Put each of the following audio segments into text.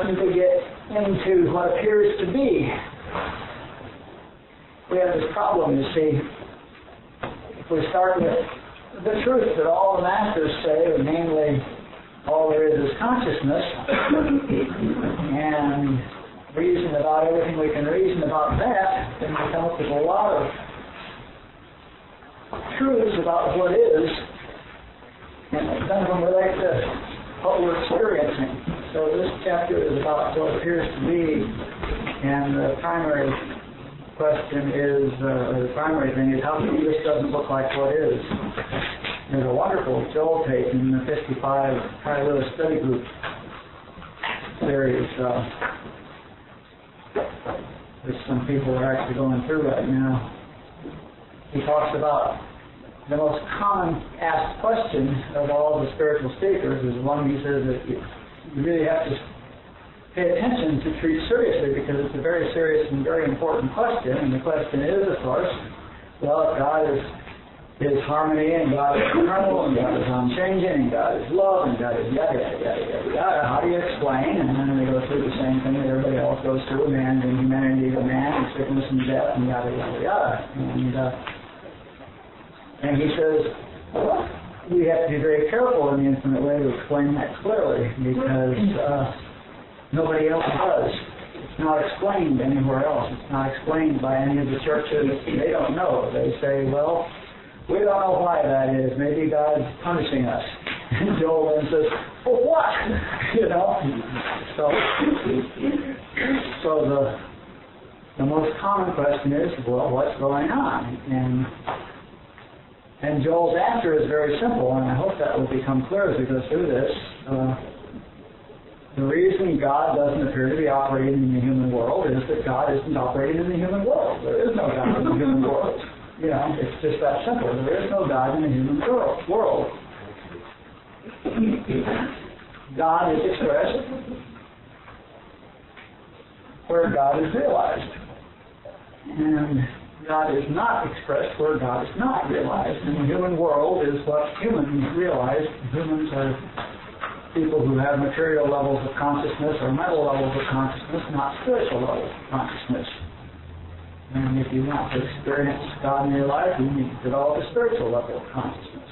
starting to get into what appears to be. We have this problem, you see. If we start with the truth that all the masters say, namely, all there is consciousness, and reason about everything we can reason about that, then we come up with a lot of truths about what is, and none of them relate to what we're experiencing. So this chapter is about what appears to be, and the primary question is, or the primary thing is, how come this doesn't look like what is? There's a wonderful Joel tape in the 55 High-Lewis Study Group series. Which some people are actually going through right now. He talks about the most common asked question of all the spiritual speakers is one he says that you really have to pay attention to treat seriously because it's a very serious and very important question. And the question is, of course, well, if God is harmony, and God is eternal, and God is unchanging, and God is love, and God is yada, yada, yada, yada, yada. How do you explain? And then they go through the same thing that everybody else goes through, man and humanity of man, and sickness and death, and yada, yada, yada. And he says, well, we have to be very careful in the infinite way to explain that clearly, because nobody else does. It's not explained anywhere else. It's not explained by any of the churches. They don't know. They say, well, we don't know why that is. Maybe God's punishing us. And Joel then says, well, what? You know? So the most common question is, well, what's going on? And Joel's answer is very simple, and I hope that will become clear as we go through this. The reason God doesn't appear to be operating in the human world is that God isn't operating in the human world. There is no God in the human world. You know, it's just that simple. There is no God in the human world. God is expressed where God is realized. And God is not expressed where God is not realized. And the human world is what humans realize. Humans are people who have material levels of consciousness or mental levels of consciousness, not spiritual levels of consciousness. And if you want to experience God in your life, you need to develop a spiritual level of consciousness.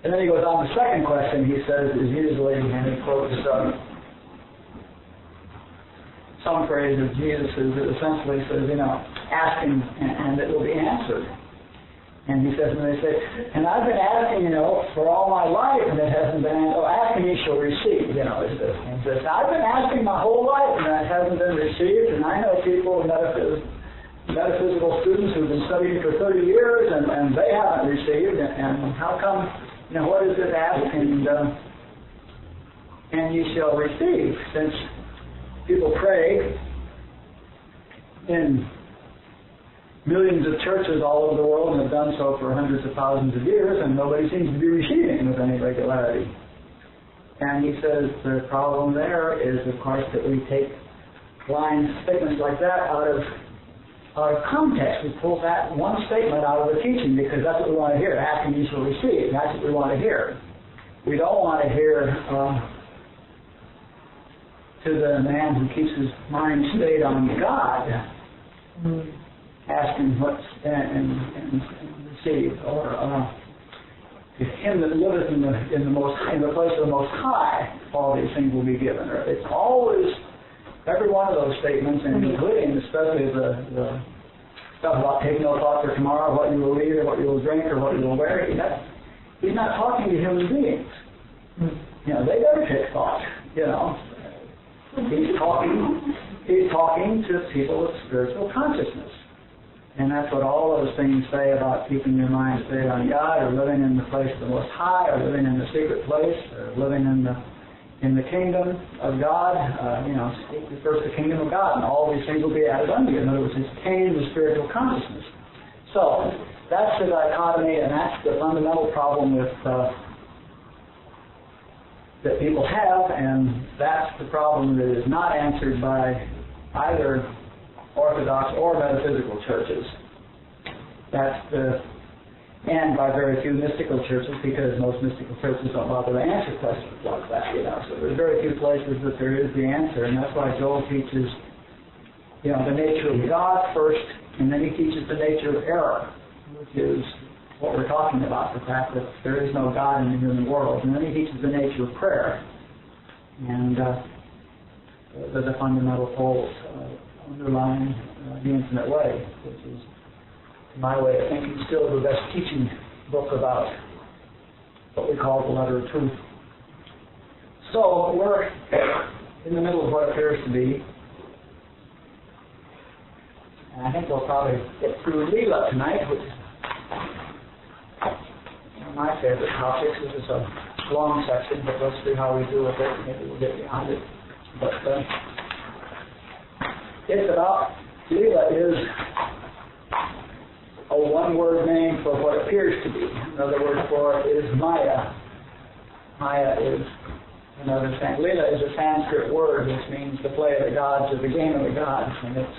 And then he goes on, the second question he says is usually, and he quotes some phrase of Jesus' that essentially says, you know, asking and it will be answered. And he says, and they say, and I've been asking, you know, for all my life, and it hasn't been, ask and you shall receive, you know, is this. And he says, I've been asking my whole life, and that hasn't been received, and I know people, metaphysical students who've been studying for 30 years, and they haven't received, and how come, you know, what is it ask, and you shall receive, since people pray in millions of churches all over the world and have done so for hundreds of thousands of years, and nobody seems to be receiving with any regularity. And he says the problem there is, of course, that we take statements like that out of context. We pull that one statement out of the teaching because that's what we want to hear. Ask and you shall receive. That's what we want to hear. We don't want to hear to the man who keeps his mind stayed on God, asking what's and receive, or to him that liveth in the place of the Most High, all these things will be given. It's always every one of those statements, and including especially the stuff about taking no thought for tomorrow, what you will eat, or what you will drink, or what you will wear. He's not talking to human beings. You know, they never take thought. You know, he's talking to people with spiritual consciousness. And that's what all those things say about keeping your mind stayed on God, or living in the place of the Most High, or living in the secret place, or living in the kingdom of God. Seek first the kingdom of God, and all these things will be added unto you. In other words, it's attaining the spiritual consciousness. So that's the dichotomy, and that's the fundamental problem with that people have, and that's the problem that is not answered by either Orthodox or metaphysical churches. That's the and by very few mystical churches, because most mystical churches don't bother to answer questions like that, So there's very few places that there is the answer, and that's why Joel teaches, the nature of God first, and then he teaches the nature of error, which is what we're talking about, the fact that there is no God in the human world. And then he teaches the nature of prayer, and the fundamental poles underlying the infinite way, which is, in my way of thinking, still the best teaching book about what we call the letter of truth. So we're in the middle of what appears to be, and I think we'll probably get through Leelaa tonight, which is one of my favorite topics. This is a long section, but let's see how we do with it. Maybe we'll get beyond it. But it's about, Leelaa is a one-word name for what appears to be. Another word for it is Maya. Maya is another thing. Leelaa is a Sanskrit word which means the play of the gods or the game of the gods, and it's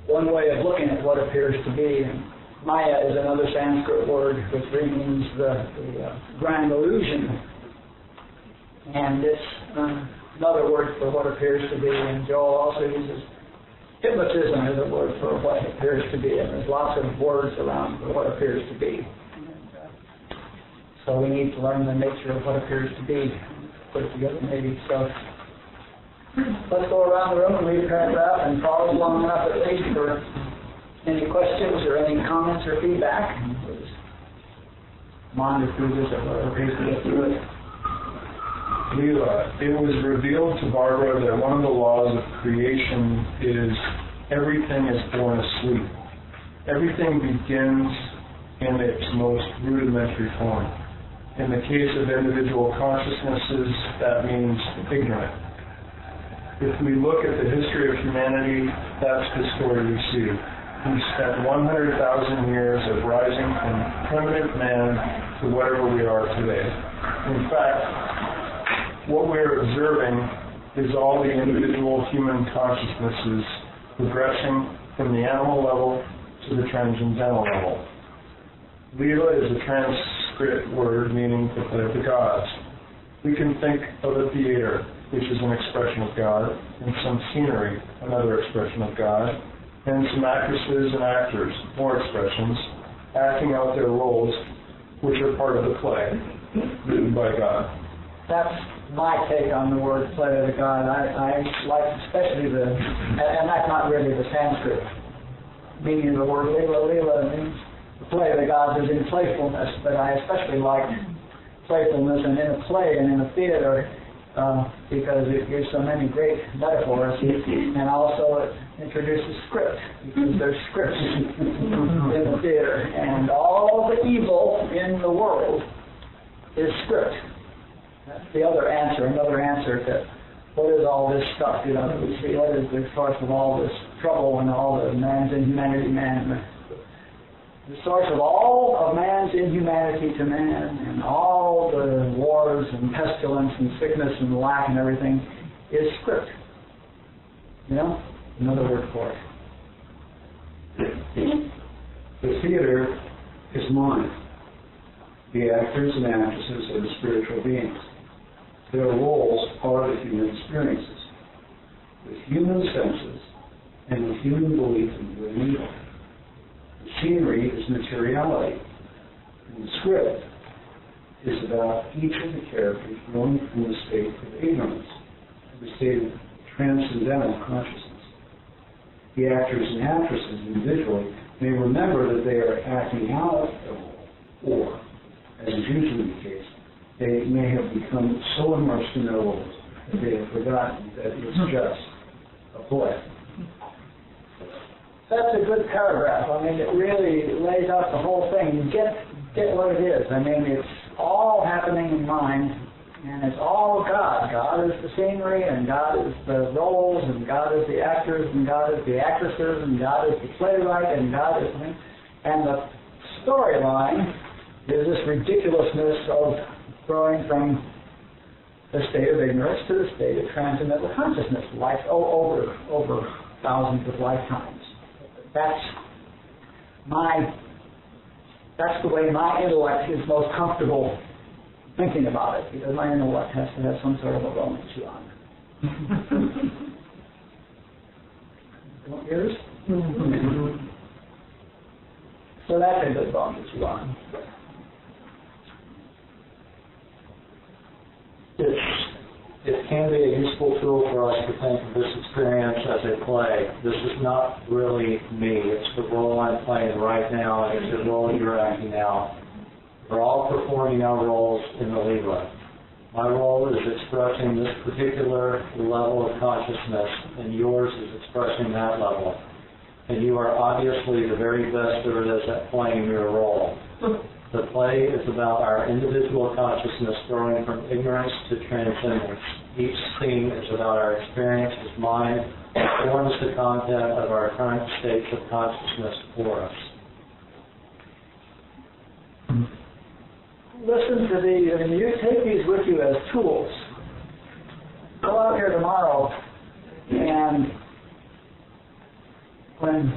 one way of looking at what appears to be. And Maya is another Sanskrit word which means the grand illusion, and it's another word for what appears to be. And Joel also uses hypnotism as a word for what appears to be, and there's lots of words around for what appears to be. So we need to learn the nature of what appears to be, put it together maybe. So let's go around the room and read a paragraph and follow long enough at least for any questions or any comments or feedback. We'll just monitor through this at whatever pace we get through it. Leelaa, it was revealed to Barbara that one of the laws of creation is everything is born asleep. Everything begins in its most rudimentary form. In the case of individual consciousnesses, that means ignorant. If we look at the history of humanity, that's the story we see. We spent 100,000 years of rising from primitive man to whatever we are today. In fact, what we're observing is all the individual human consciousnesses progressing from the animal level to the transcendental level. Leelaa is a Sanskrit word meaning the play of the gods. We can think of a theater, which is an expression of God, and some scenery, another expression of God, and some actresses and actors, more expressions, acting out their roles, which are part of the play, written by God. That's my take on the word play of the God. I like especially and that's not really the Sanskrit meaning of the word Leelaa. Leelaa means the play of the gods is in playfulness, but I especially like playfulness and in a play and in a theater because it gives so many great metaphors, and also it introduces script, because there's script in the theater, and all the evil in the world is script. That's the other answer, another answer to what is all this stuff, that we see, what is the source of all this trouble and all the man's inhumanity, the source of all of man's inhumanity to man and all the wars and pestilence and sickness and lack and everything is script. Another word for it. The theater is mind. The actors and actresses are the spiritual beings. Their roles are the human experiences, with human senses and with human belief in good and evil. The scenery is materiality, and the script is about each of the characters going from the state of ignorance to the state of transcendental consciousness. The actors and actresses individually may remember that they are acting out a role, or, as is usually the case, they may have become so immersed in their roles that they have forgotten that it's just a play. That's a good paragraph. It really lays out the whole thing. You get what it is. It's all happening in mind, and it's all God. God is the scenery, and God is the roles, and God is the actors, and God is the actresses, and God is the playwright, and God is... And the storyline is this ridiculousness of growing from the state of ignorance to the state of transcendental consciousness, over thousands of lifetimes. That's my That's the way my intellect is most comfortable thinking about it, because my intellect has to have some sort of a bone to chew on. Don't yours? So that's a good bone to chew on. It can be a useful tool for us to think of this experience as a play. This is not really me. It's the role I'm playing right now, and it's the role you're acting out. We're all performing our roles in the Leelaa. My role is expressing this particular level of consciousness, and yours is expressing that level. And you are obviously the very best there is at playing your role. The play is about our individual consciousness growing from ignorance to transcendence. Each scene is about our experience as mind that forms the content of our current states of consciousness for us. Listen to these, and you take these with you as tools. Go out here tomorrow, and when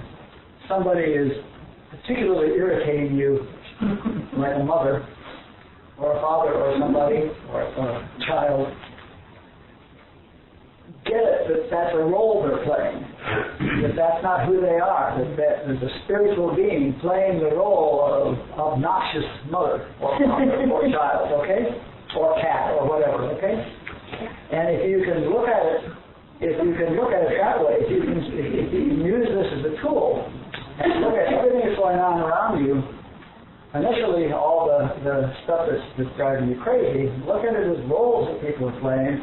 somebody is particularly irritating you, like a mother, or a father, or somebody, or a child, get it that that's a role they're playing, that that's not who they are, that there's a spiritual being playing the role of obnoxious mother, or father, or child, okay? Or cat, or whatever, okay? And if you can look at it, that way, if you can use this as a tool, and look at everything that's going on around you, initially all the stuff that's driving you crazy, look at it as roles that people are playing.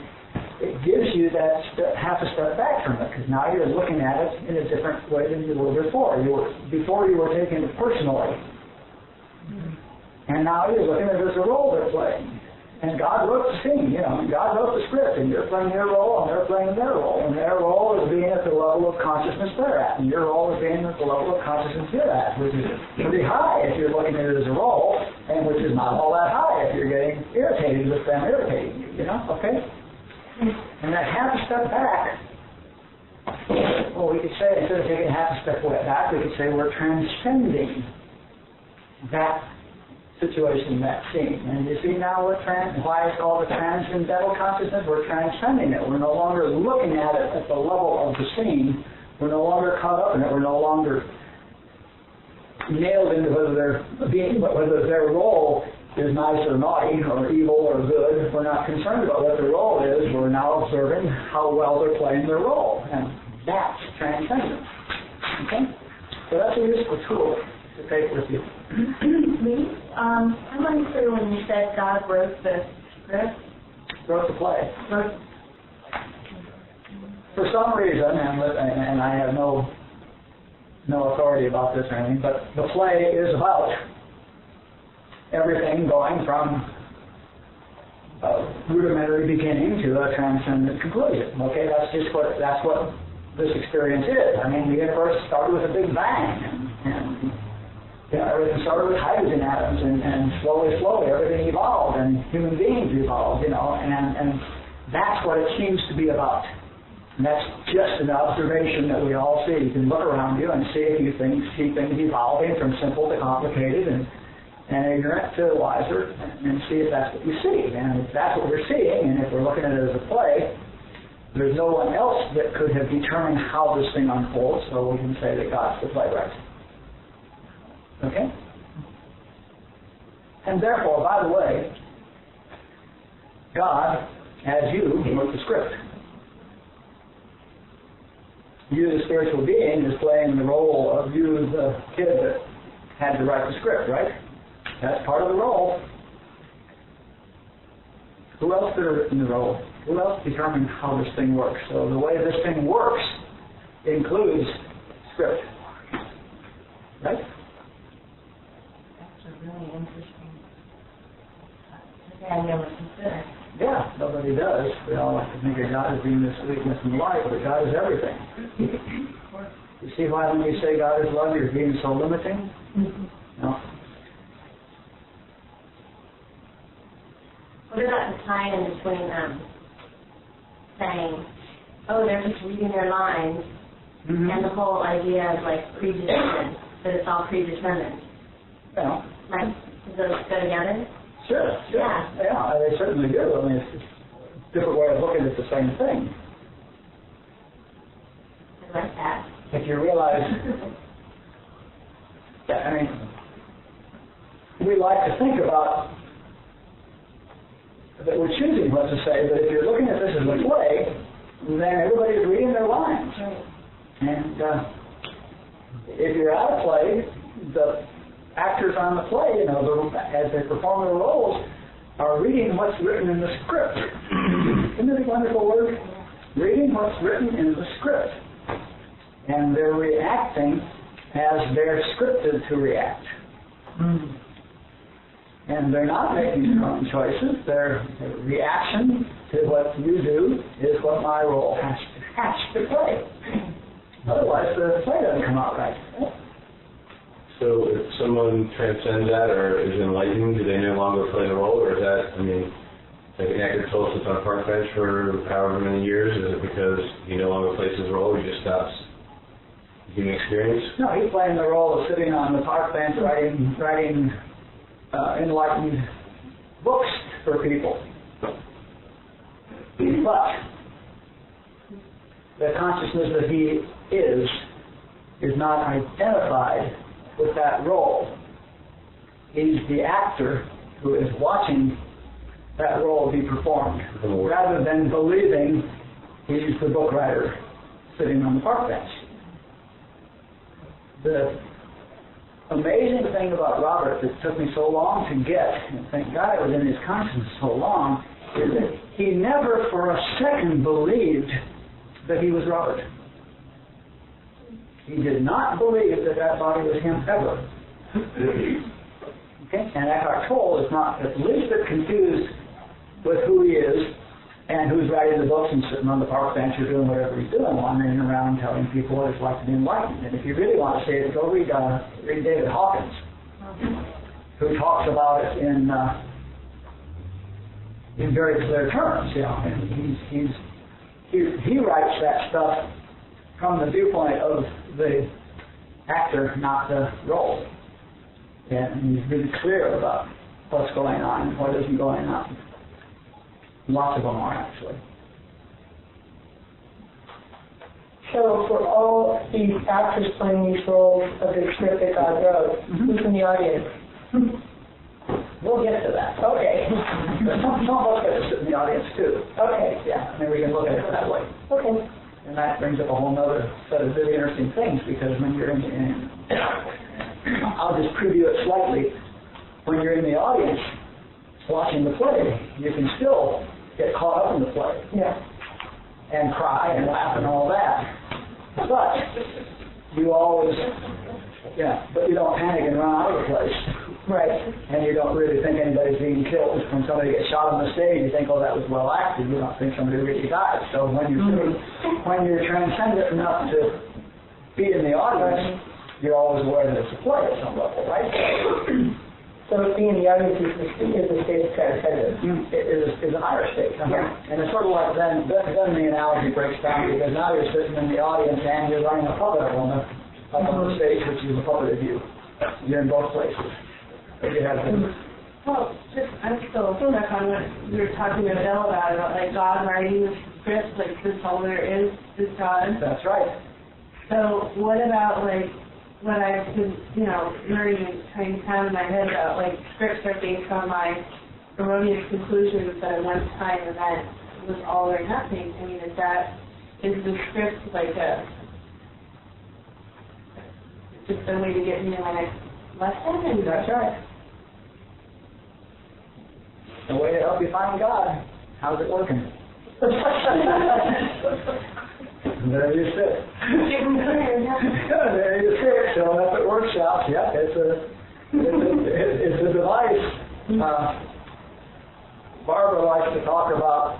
It gives you that half a step back from it, because now you're looking at it in a different way than you were before. Before you were taking it personally. And now you're looking at it as a role they're playing. And God wrote the scene, God wrote the script, and you're playing your role, and they're playing their role. And their role is being at the level of consciousness they're at, and your role is being at the level of consciousness you're at, which is pretty high if you're looking at it as a role, and which is not all that high if you're getting irritated with them irritating you, okay? And that half a step back, well, we could say, instead of taking half a step back, we could say we're transcending that situation, that scene. And you see now why it's called the transcendental consciousness? We're transcending it. We're no longer looking at it at the level of the scene. We're no longer caught up in it. We're no longer nailed into whether their role is nice or naughty, or evil or good. We're not concerned about what their role is. We're now observing how well they're playing their role. And that's transcendence. Okay? So that's a useful tool to take with you. I'm unclear when you said God wrote the script. Wrote the play. For some reason, and I have no authority about this or anything, but the play is about everything going from a rudimentary beginning to a transcendent conclusion. Okay, that's what this experience is. I mean, the universe started with a big bang, and everything started with hydrogen atoms, and slowly, everything evolved, and human beings evolved, and that's what it seems to be about. And that's just an observation that we all see. You can look around you and see see things evolving from simple to complicated, and ignorant to wiser, and see if that's what you see. And if that's what we're seeing, and if we're looking at it as a play, there's no one else that could have determined how this thing unfolds, so we can say that God's the playwright. Okay? And therefore, by the way, God, as you, wrote the script. You, the spiritual being, is playing the role of you, the kid that had to write the script, right? That's part of the role. Who else could have written the role? Who else determined how this thing works? So the way this thing works includes script. Right? That's a really interesting thing I never considered. Yeah, nobody does. We all like to think of God as being this sweetness and light, but God is everything. You see why when you say God is love, you're being so limiting? No. What about the tie-in between saying, they're just reading their lines, and the whole idea of predetermined, that it's all predetermined? Yeah. Right? Does those go together? Sure. Yeah. Yeah, they certainly do. I mean, it's a different way of looking at the same thing. I like that. If you realize, I mean, we like to think about that we're choosing what to say, but if you're looking at this as a play, then everybody's reading their lines. Right. And if you're at a play, the actors on the play, you know, as they perform their roles, are reading what's written in the script. Isn't it a wonderful word? Reading what's written in the script. And they're reacting as they're scripted to react. And they're not making their own choices. Their reaction to what you do is what my role has to play. Otherwise, the play doesn't come out right. So if someone transcends that or is enlightened, do they no longer play the role? Or is that, I mean, like an actor told us on a park bench for however many years, is it because he no longer plays his role, he just stops getting experience? No, he's playing the role of sitting on the park bench writing enlightened books for people. But the consciousness that he is not identified with that role. He's the actor who is watching that role be performed, rather than believing he's the book writer sitting on the park bench. The amazing thing about Robert that took me so long to get, and thank God it was in his conscience so long, is that he never for a second believed that he was Robert. He did not believe that that body was him ever. Okay? And Eckhart Tolle is not at least bit confused with who he is and who's writing the books and sitting on the park bench or doing whatever he's doing, wandering around telling people what it's like to be enlightened. And if you really want to see it, go read David Hawkins, who talks about it in very clear terms. You know, and he writes that stuff from the viewpoint of the actor, not the role. And he's really clear about what's going on and what isn't going on. Lots of them are, actually. So for all these actors playing these roles of the script that God wrote, who's in the audience? We'll get to that. Okay. Some of us get to sit in the audience, too. Okay. Yeah, I mean, we can look at it that way. Okay. And that brings up a whole other set of really interesting things, because when you're I'll just preview it slightly. When you're in the audience watching the play, you can still get caught up in the play. Yeah. And cry and laugh and all that. But you always, but you don't panic and run out of the place. Right. And you don't really think anybody's being killed. When somebody gets shot on the stage, you think, oh, that was well acted. You don't think somebody really died. So when you're transcendent enough to be in the audience, you're always aware that it's a play at some level, right? So being in the audience is a state of transcendence. It is a higher state. Yeah. And it's sort of like then the analogy breaks down, because now you're sitting in the audience and you're running a puppet up on the stage, which is a puppet of you. You're in both places. Well, I'm still stuck on what we were talking to Bill about like God writing the script, like this all there is God. That's right. So what about like what I've been, learning and trying to have in my head about like scripts are based on my erroneous conclusions that a one-time event was all or nothing. I mean, is the script like just a way to get me to my next lesson? And that's right. A way to help you find God. How's it working? There you sit. There you sit. So if it works out, it's a device. Barbara likes to talk about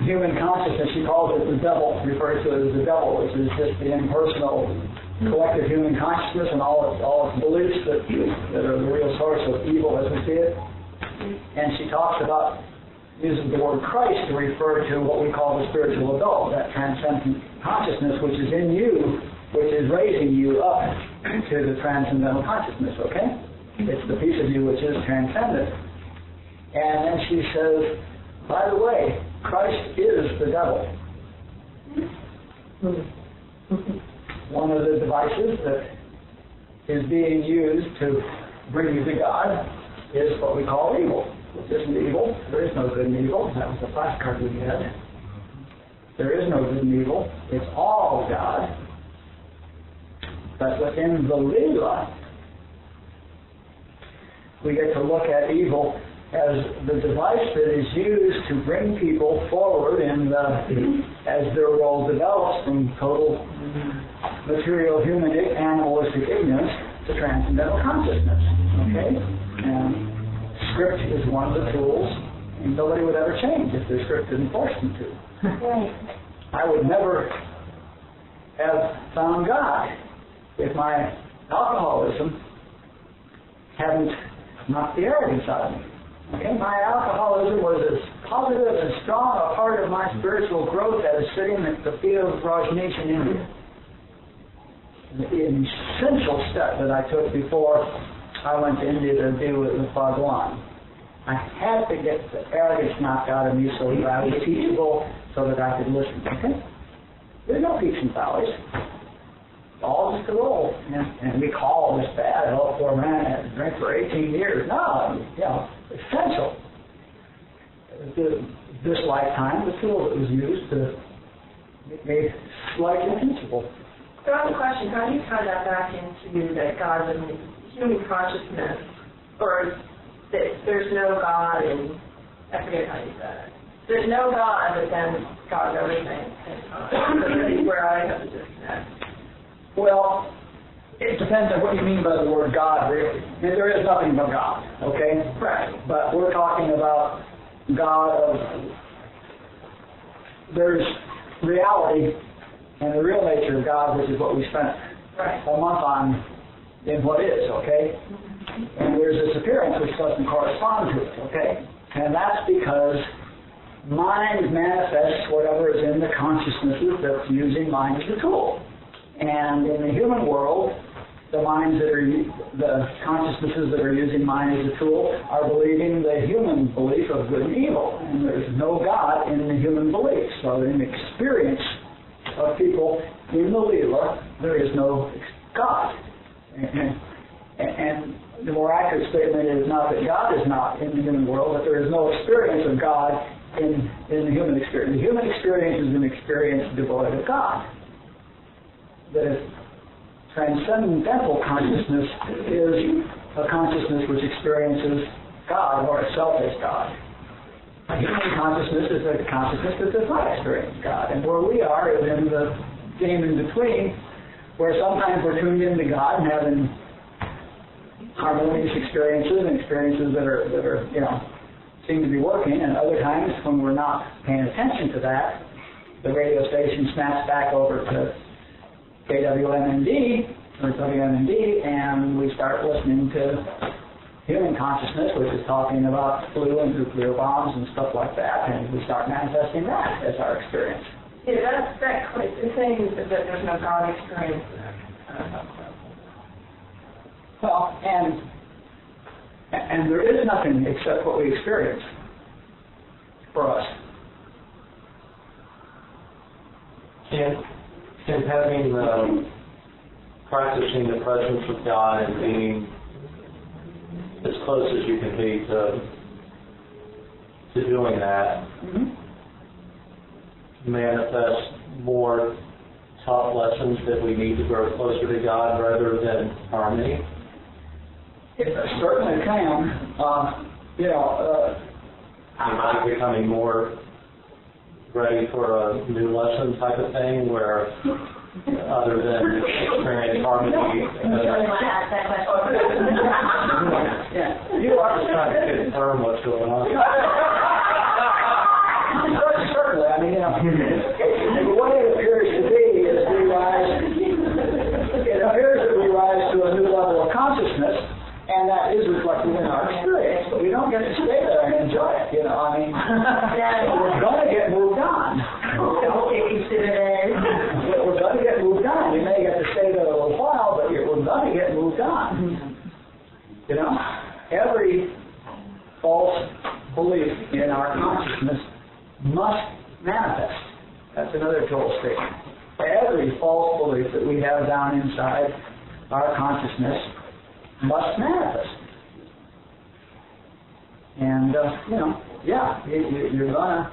human consciousness. She calls it the devil, refers to it as the devil, which is just the impersonal collective human consciousness and all its beliefs that are the real source of evil as we see it. And she talks about using the word Christ to refer to what we call the spiritual adult, that transcendent consciousness which is in you, which is raising you up to the transcendental consciousness, okay? It's the piece of you which is transcendent. And then she says, by the way, Christ is the devil. One of the devices that is being used to bring you to God is what we call evil. Which isn't evil. There is no good and evil. That was the flashcard we had. There is no good and evil. It's all God. But within the Leelaa, we get to look at evil as the device that is used to bring people forward as their role develops from total material, human, animalistic ignorance to transcendental consciousness. Okay? And script is one of the tools, and nobody would ever change if the script didn't force them to. Right. I would never have found God if my alcoholism hadn't knocked the arrogance out of me. Okay? My alcoholism was as positive and strong a part of my spiritual growth as sitting at the feet of Rashneesh in India. An essential step that I took before I went to India to deal with Bhagwan. I had to get the arrogance knocked out of me so that I was teachable, so that I could listen. Okay? There's no peaks and valleys. All just a roll. And we call this bad. Oh, poor man had to drink for 18 years. No, essential. This lifetime, the tool that was used to make me slightly teachable. So I have a question. How do you tie that back into that God is human consciousness, or that there's no God in, I forget how you said it. There's no God, but then God is everything at the same time. So that's where I have to disconnect. Well, it depends on what you mean by the word God, really. I mean, there is nothing but God, okay? Right. But we're talking about God of... There's reality and the real nature of God, which is what we spent a month on in what is, okay? And there's this appearance which doesn't correspond to it, okay? And that's because mind manifests whatever is in the consciousnesses that's using mind as a tool. And in the human world, the consciousnesses that are using mind as a tool are believing the human belief of good and evil. And there's no God in the human belief. So in the experience of people in the Leelaa, there is no God. And the more accurate statement is not that God is not in the human world, but there is no experience of God in the human experience. The human experience is an experience devoid of God. The transcendental consciousness is a consciousness which experiences God or itself as God. A human consciousness is a consciousness that does not experience God. And where we are is in the game in between, where sometimes we're tuned into God and having harmonious experiences and experiences that are seem to be working, and other times when we're not paying attention to that, the radio station snaps back over to KWMND or WMND, and we start listening to human consciousness, which is talking about flu and nuclear bombs and stuff like that, and we start manifesting that as our experience. Yeah, that's the thing that there's no God experience. Well, and there is nothing except what we experience for us. And having practicing the presence of God and being as close as you can be to doing that, manifest more taught lessons that we need to grow closer to God rather than harmony. It certainly can. I'm becoming more ready for a new lesson type of thing where other than experience harmony. Yeah, you are just trying to confirm what's going on. Certainly, I mean, the way it appears to be is it appears that we rise to a new level of consciousness, and that is reflected in our experience, but we don't get to stay there and enjoy it, we're going to get moved on. We're going to get moved on. We may get to stay there a little while, but we're going to get moved on. You know, every false belief in our consciousness must manifest. That's another total statement. Every false belief that we have down inside our consciousness must manifest. And, you're gonna...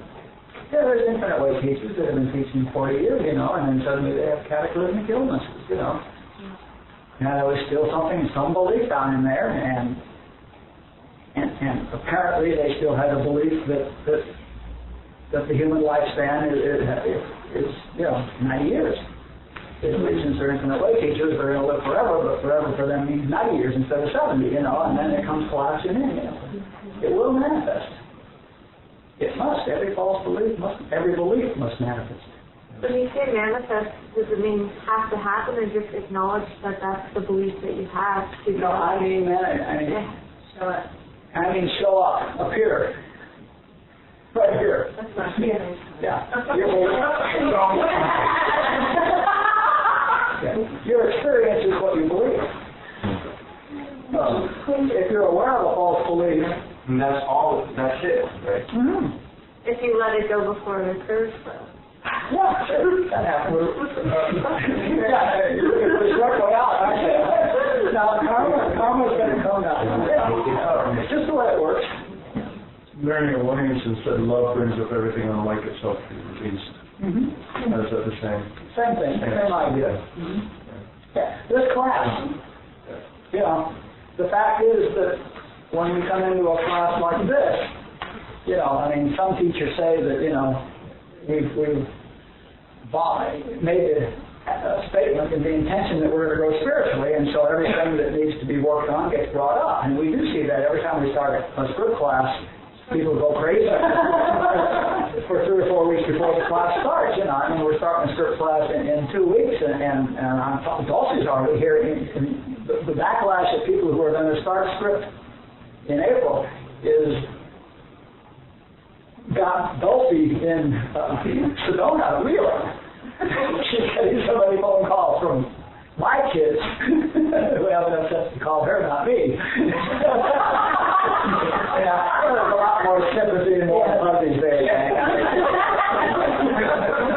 there's infinite way teachers that have been teaching 40 years, and then suddenly they have cataclysmic illnesses, Now there was still some belief down in there, and apparently they still had a belief that the human lifespan is 90 years. Since they're infinite way teachers, they're going to live forever, but forever for them means 90 years instead of 70, and then it comes collapsing in. It will manifest. It must. Every false belief must. Every belief must manifest. When you say manifest, does it mean have to happen, or just acknowledge that that's the belief that you have? No, I mean, show it. I mean, show up, appear. Right here. That's what I'm saying. Yeah. Your experience is what you believe. If you're aware of a false belief, and that's it, right? Mm-hmm. If you let it go before it occurs, though. Yeah, sure. That happens. You're struggling out, aren't you? Now, karma's going to come down. It's just the way it works. Learning Williamson said love brings up everything unlike itself to be released. Mm-hmm. Is that the same? Same thing, same idea. Mm-hmm. Yeah. This class, the fact is that when we come into a class like this, some teachers say that, we've made a statement in the intention that we're going to grow spiritually, and so everything that needs to be worked on gets brought up. And we do see that every time we start a script class, people go crazy for 3 or 4 weeks before the class starts. We're starting a script class in 2 weeks, and I'm talking Dulcie's already here. The backlash of people who are going to start script in April is got Dulcie in Sedona reeling. She's getting so many phone calls from my kids who have enough sense to call her, not me. There's a lot more sympathy and more fuzzies there.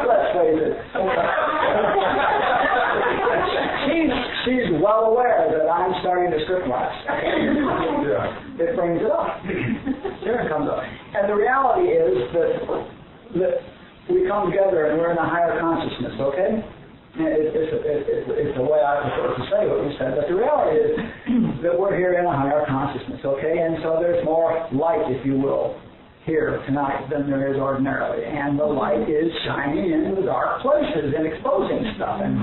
Let's face it. She's well aware that I'm starting a script class. It brings it up. Here it comes up. And the reality is that we come together and we're in a higher consciousness, okay? It's the way I prefer to say what we said, but the reality is that we're here in a higher consciousness, okay? And so there's more light, if you will, here tonight than there is ordinarily. And the light is shining in the dark places and exposing stuff, and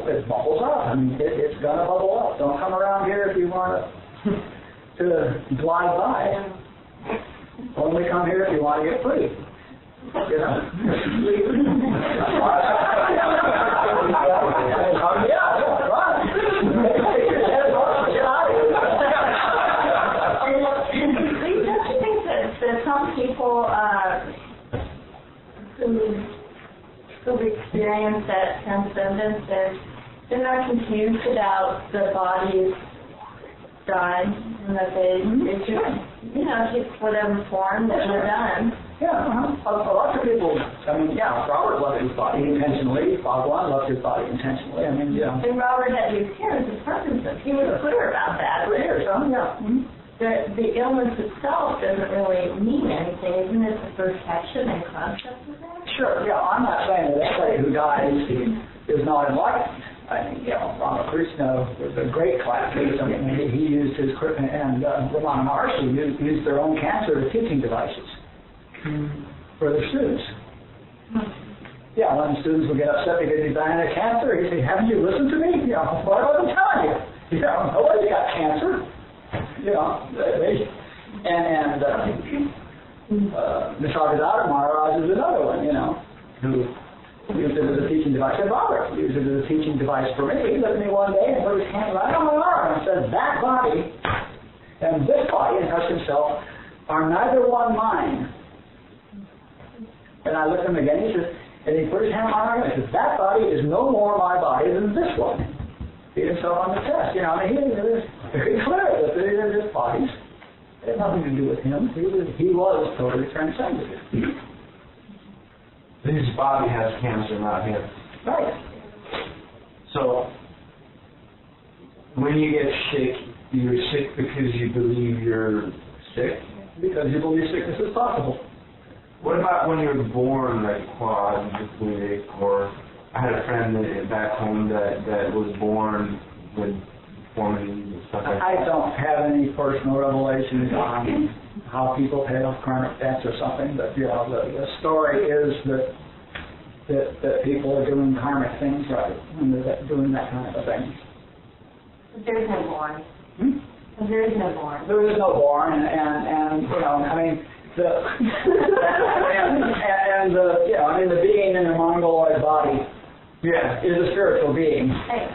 it bubbles up. It's going to bubble up. Don't come around here if you want to glide by. Only come here if you want to get free. Some people who've experienced that transcendence, they're not confused about the body's dying, and that they just, take whatever form that they're done. Lots of people, Robert left his body intentionally, Bhagwan left his body intentionally, And Robert had to experience his Parkinson's. He was clear about that. For years, The illness itself doesn't really mean anything. Isn't it the perception and concept of that? Sure, I'm not saying that anybody who dies is not enlightened. Ramakrishna was a great classmate. He used his, and Ramana Maharshi used their own cancer as teaching devices for their students. When students would get upset because he's dying of cancer, he'd say, haven't you listened to me? What have I been telling you? Nobody's got cancer. Nisargadatta Maharaj is another one, who used it as a teaching device. And Robert used it as a teaching device for me. He looked at me one day and put his hand right on my arm and said, that body and this body, and touched himself, are neither one mine. And I looked at him again, and he put his hand on my arm and said, that body is no more my body than this one. Beat himself on the chest. He was very clear that had nothing to do with him. He was totally transcended. His body has cancer, not him. Right. So, when you get sick, you're sick because you believe you're sick? Because you believe sickness is possible. What about when you're born, like quadriplegic, or I had a friend back home that was born with deformities and stuff like that? I don't have any personal revelations on how people have chronic deaths or something, but the story is that people are doing karmic things right, and they're doing that kind of a thing. But there's no born. There is no born. There is no born, and I mean, the being in a mongoloid body is a spiritual being,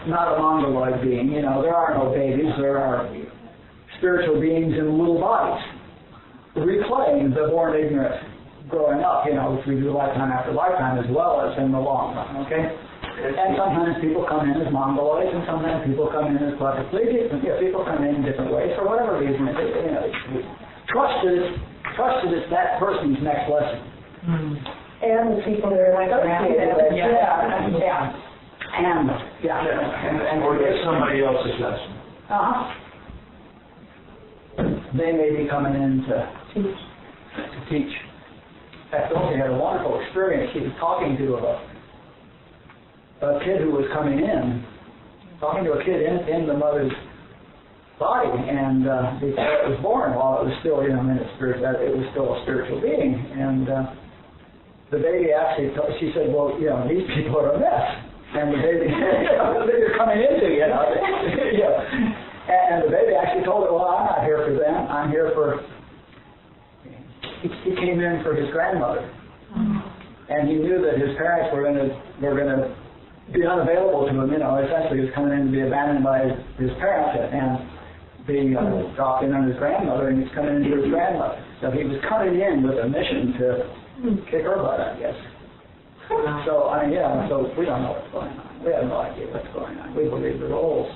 not a mongoloid being. There are no babies. There are spiritual beings in little bodies, reclaiming the born ignorant growing up, which we do lifetime after lifetime as well as in the long run, okay? And sometimes people come in as mongoloids, and sometimes people come in as quadriplegics, and people come in different ways for whatever reason. Trust that it's that person's next lesson. And the people that are like associated with And or get somebody else's lesson. They may be coming in to teach. In fact, Dulcie had a wonderful experience. She was talking to a kid who was coming in, talking to a kid in the mother's body, and before it was born, while it was still, it was still a spiritual being, and the baby actually, she said, well, these people are a mess, and the baby, they're coming into, and the baby actually told her, well, I'm not here for them, I'm here for, he came in for his grandmother, and he knew that his parents were going to be unavailable to him, essentially he was coming in to be abandoned by his parents, and being dropped in on his grandmother, and he's coming into his grandmother. So he was coming in with a mission to kick her butt, I guess. So, so we don't know what's going on. We have no idea what's going on. We believe the roles.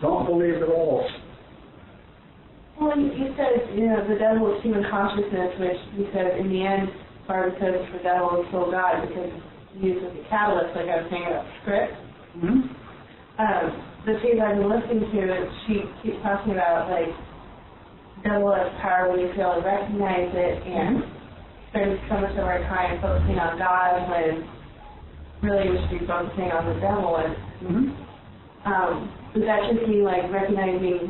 Don't believe the roles. Well, you said, the devil is human consciousness, which you said in the end, part because the devil is still God, because he uses a catalyst, like I was saying about script. The things I've been listening to, she keeps talking about, like, devil has power when you fail to recognize it, and spend so much of our time focusing on God when really we should be focusing on the devil. And does that just mean, like, recognizing,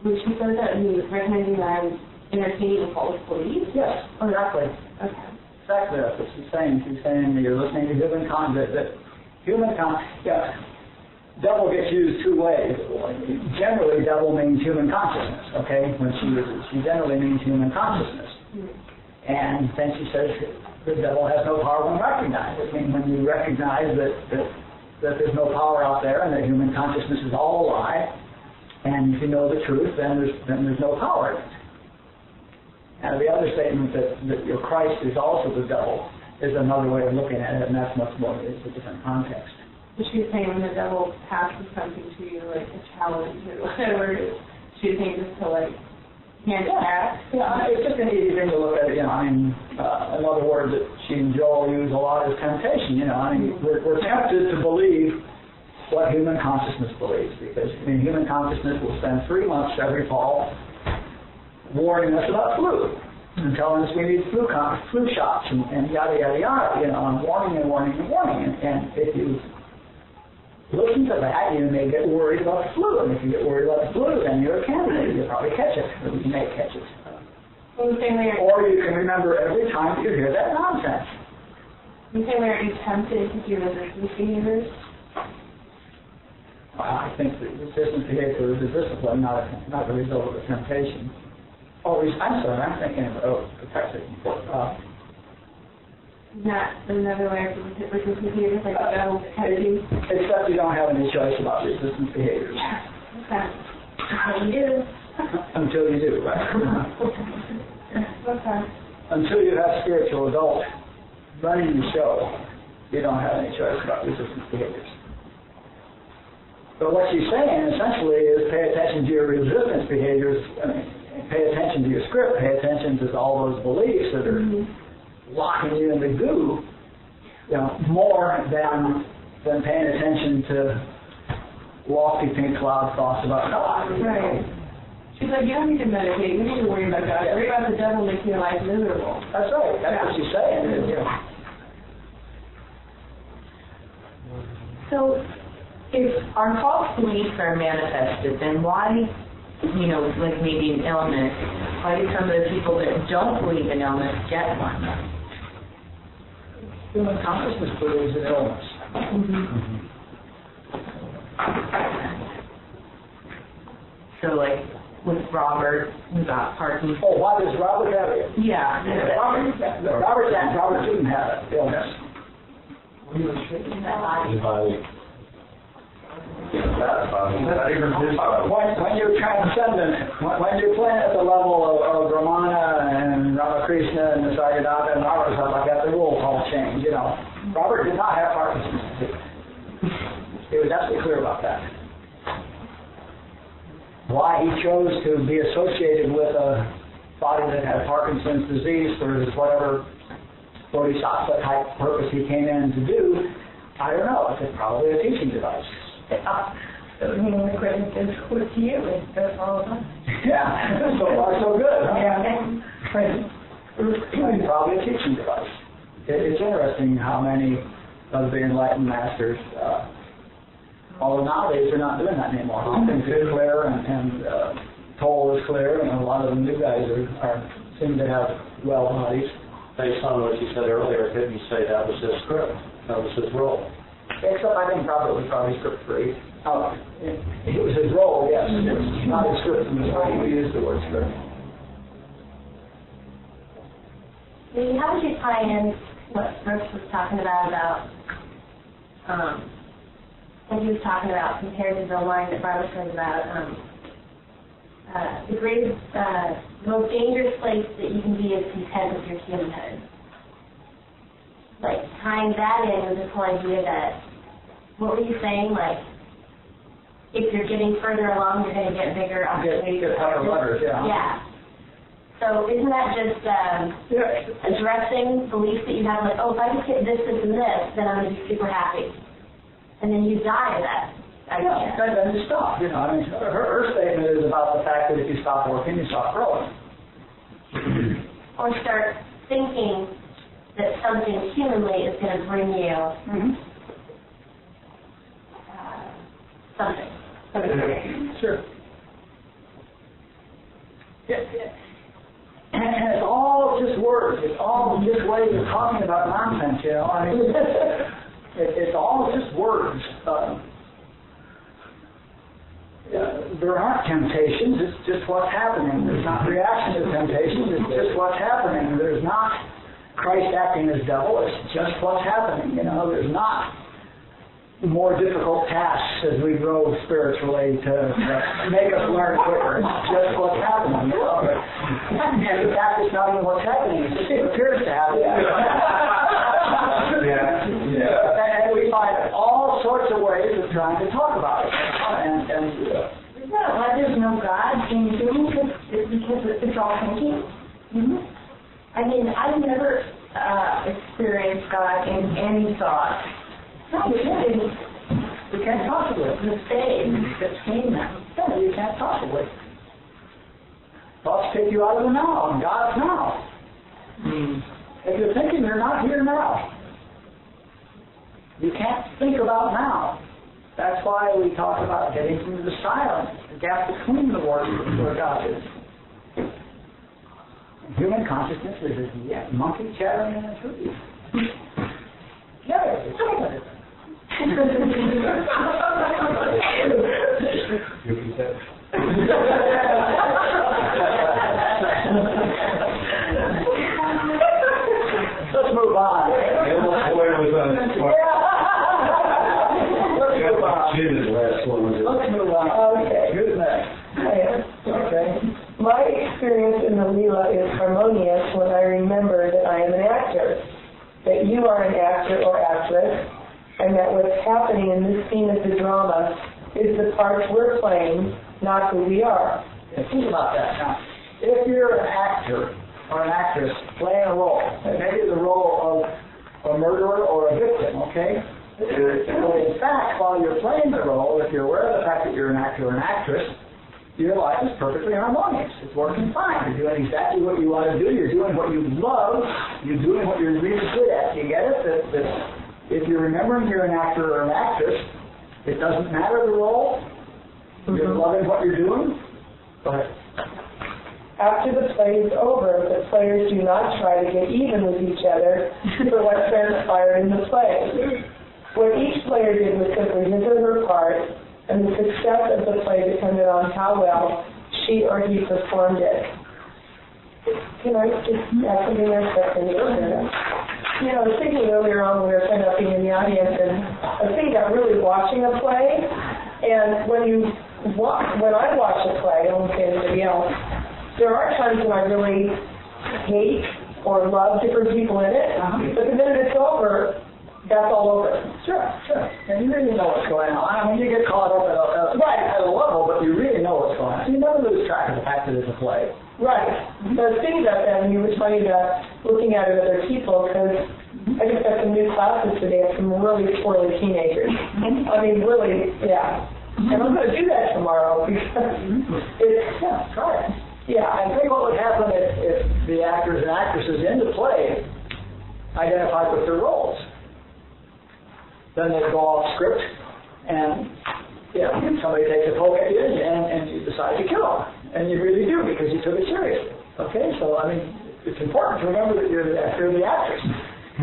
when she says that, recognizing that I'm entertaining a false belief? Yes, exactly. Okay. Exactly, that's what she's saying. She's saying that you're listening to human concept, devil gets used two ways. Generally, devil means human consciousness, okay? When she uses it, she generally means human consciousness. And then she says the devil has no power when recognized. I mean, when you recognize that there's no power out there and that human consciousness is all a lie, and if you know the truth, then there's no power in it. And the other statement that your Christ is also the devil is another way of looking at it, and that's much more, it's a different context. So she's saying when the devil passes something to you, like a challenge or whatever, she's saying just to, like, hand it back? Yeah, it's just an easy thing to look at it, another word that she and Joel use a lot is temptation, we're tempted to believe what human consciousness believes, because, human consciousness will spend 3 months every fall warning us about flu, and telling us we need flu shots, and yada, yada, yada, and warning. And if you listen to that, you may get worried about the flu, and if you get worried about the flu, then you're a candidate. You'll probably catch it, or you may catch it. Or you can remember every time you hear that nonsense. You say we are tempted to do resistance behaviors? Well, I think that resistance behavior is a discipline, not the result of a temptation. I'm sorry, I'm thinking of protective. Not another way of resistance behaviors, like tempting? Except you don't have any choice about resistance behaviors. Okay. Until you do. Until you do, right? Okay. Until you have spiritual adult running the show, you don't have any choice about resistance behaviors. But what she's saying essentially is pay attention to your resistance behaviors. I mean, pay attention to your script. Pay attention to all those beliefs that are locking you in the goo. More than paying attention to lofty pink cloud thoughts about God. Right. She's like, you don't need to meditate. You need to worry about God. Worry about the devil making your life miserable. That's right. That's what she's saying. So, if our false beliefs are manifested, then why, like maybe an illness, why do some of the people that don't believe in illness get one? Human consciousness believes in illness. So, like, with Robert, who got Parkinson's. Oh, why does Robert have it? Yeah. Robert didn't have it, illness. When you're transcendent, when you're playing at the level of Ramana and Ramakrishna and the Nisargadatta and Robert stuff like that, the rules all change. Robert did not have Parkinson's disease. He was absolutely clear about that. Why he chose to be associated with a body that had Parkinson's disease for his whatever bodhisattva type purpose he came in to do, I don't know. It's probably a teaching device. Meaning the credit is good to you. That's all of us. Yeah, so far so good. Huh? Yeah. Probably a teaching device. It's interesting how many of the enlightened masters, although nowadays they're not doing that anymore. Things are clear and Toll is clear, and a lot of the new guys seem to have well bodies. Based on what you said earlier, couldn't you say that was his script? That was his role? Except I think Robert was probably script free. It was his role, yes. It was not his script in the way we use the word script. How would you tie in what Brooks was talking about when he was talking about, compared to the line that Barbara said about the greatest, most dangerous place that you can be is content with your humanhood. Like, tying that in with this whole idea that, what were you saying, like, if you're getting further along, you're going to get bigger opportunities. Get higher letters, yeah. Yeah. So isn't that just addressing beliefs that you have, like, oh, if I just get this, this, and this, then I'm going to be super happy. And then you die of that idea. Yeah, then you stop. Her statement is about the fact that if you stop working, you stop growing. Or start thinking that something humanly is going to bring you something. Sure. Yeah. And it's all just words. It's all just ways of talking about nonsense, it's all just words. There aren't temptations. It's just what's happening. There's not reaction to temptations. It's just what's happening. There's not Christ acting as devil. It's just what's happening. There's not more difficult tasks as we grow spiritually to make us learn quicker. It's just what's happening. And in fact, it's not even what's happening. It just appears to happen. And we find all sorts of ways of trying to talk about it. Why there's no God in human because it's all thinking. I mean, I've never experienced God in any thought. No, you can't possibly. The stage that's seen them. Yeah, you can't possibly. Thoughts take you out of the now, and God's now. If you're thinking, you're not here now. You can't think about now. That's why we talk about getting into the silence, the gap between the words where God is. Human consciousness is a monkey chattering in a tree. Yeah, it's all Let's move on. Let's move on. Okay, who's next? Okay. My experience in the Leelaa is harmonious when I remember that I am an actor, that you are an actor or actress, and that what's happening in this scene of the drama is the parts we're playing, not who we are. And think about that. Now, if you're an actor or an actress playing a role, maybe the role of a murderer or a victim, okay? So in fact, while you're playing the role, if you're aware of the fact that you're an actor or an actress, your life is perfectly harmonious. It's working fine. You're doing exactly what you want to do. You're doing what you love. You're doing what you're really good at. You get it? That if you're remembering you're an actor or an actress, it doesn't matter the role. You're loving what you're doing. Go ahead. After the play is over, the players do not try to get even with each other for what transpired in the play. What each player did was simply his or her part, and the success of the play depended on how well she or he performed it. Can I just add something there? You know, I was thinking earlier on when we were kind of being in the audience, and I was thinking about really watching a play, and when I watch a play, I won't say anybody else, there are times when I really hate or love different people in it, but the minute it's over, that's all over. Sure. And you really know what's going on. I mean, you get caught up at a level, but you really know what's going on. So you never lose track of the fact that it's a play. Right. So I was thinking about that, and you were talking about looking at it with other people, because I just got some new classes today of some really squirrely teenagers. I mean, really, yeah. And I'm going to do that tomorrow, because it's, try it. Yeah. I think what would happen if the actors and actresses in the play identified with their roles. Then they'd go off script, and somebody takes a poke at you, and you decide to kill them. And you really do, because you took it seriously. Okay? So, I mean, it's important to remember that you're the actor or the actress.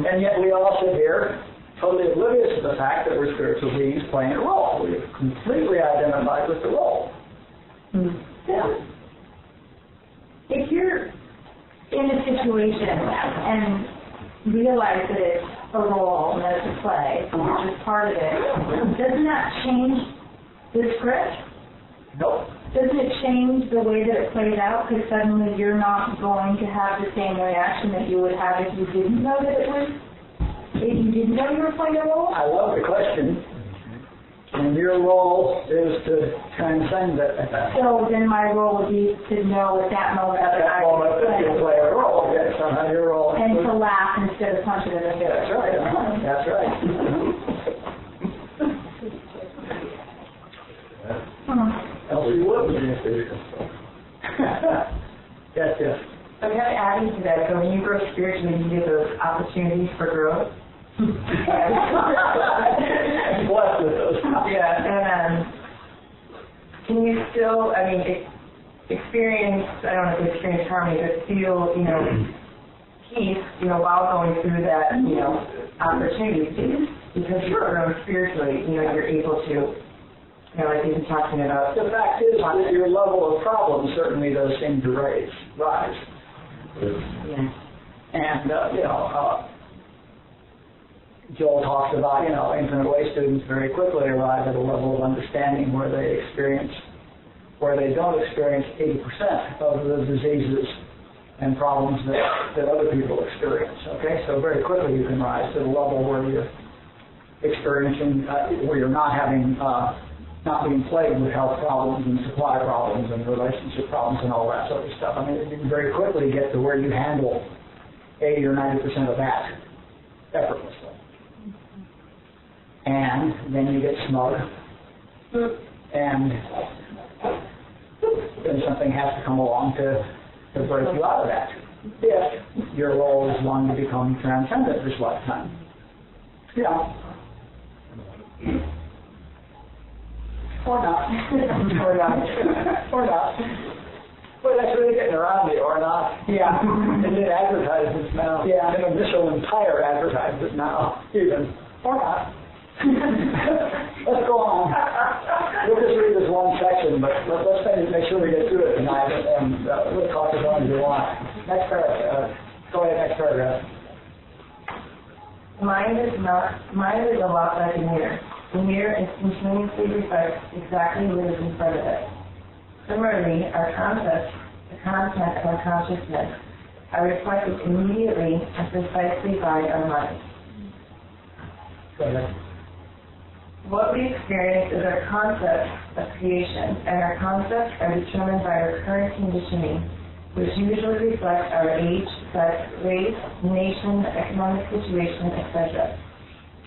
And yet we all sit here totally oblivious to the fact that we're spiritual beings playing a role. We're completely identified with the role. Yeah. If you're in a situation and realize that it's a role and that it's a play, and you're just part of it, doesn't that change the script? Nope. Doesn't it change the way that it plays out, because suddenly you're not going to have the same reaction that you would have if you didn't know that it was, if you didn't know you were playing a role? I love the question. And your role is to transcend it. So then my role would be to know at that moment At that moment that you play a role. Yes, your role. And to laugh instead of punching in the face. That's right. That's right. Else you wouldn't. Yes. So kind of adding to that, so when you grow spiritually, you get those opportunities for growth. Blessed with those. Yeah, and can you still, experience, I don't know if experience harmony, but feel, peace, while going through that, opportunity, because you're grown spiritually, you're able to, like you've been talking about. The fact is that your level of problem certainly does seem to rise. Yeah. And, Joel talks about, infinite way students very quickly arrive at a level of understanding where they don't experience 80% of the diseases and problems that other people experience. Okay, so very quickly you can rise to the level where you're experiencing, where you're not being plagued with health problems and supply problems and relationship problems and all that sort of stuff. I mean, you can very quickly get to where you handle 80 or 90% of that effortlessly. And then you get smug, and then something has to come along to break you out of that. If your role is one to become transcendent this lifetime. Yeah. Or not. Or not. Well, that's really getting around me, or not. Yeah. And in advertisements now. Yeah. In initial entire advertisements now, even. Or not. Let's go on. We'll just read this one section, but let's make sure we get through it tonight, and we'll talk as long as you want. Next paragraph. Go ahead, next paragraph. Mind is a lot like a mirror. The mirror instantaneously reflects exactly what is in front of it. Similarly, our concepts, the content of our consciousness, are reflected immediately and precisely by our mind. Go ahead. What we experience is our concepts of creation, and our concepts are determined by our current conditioning, which usually reflects our age, sex, race, nation, economic situation, etc.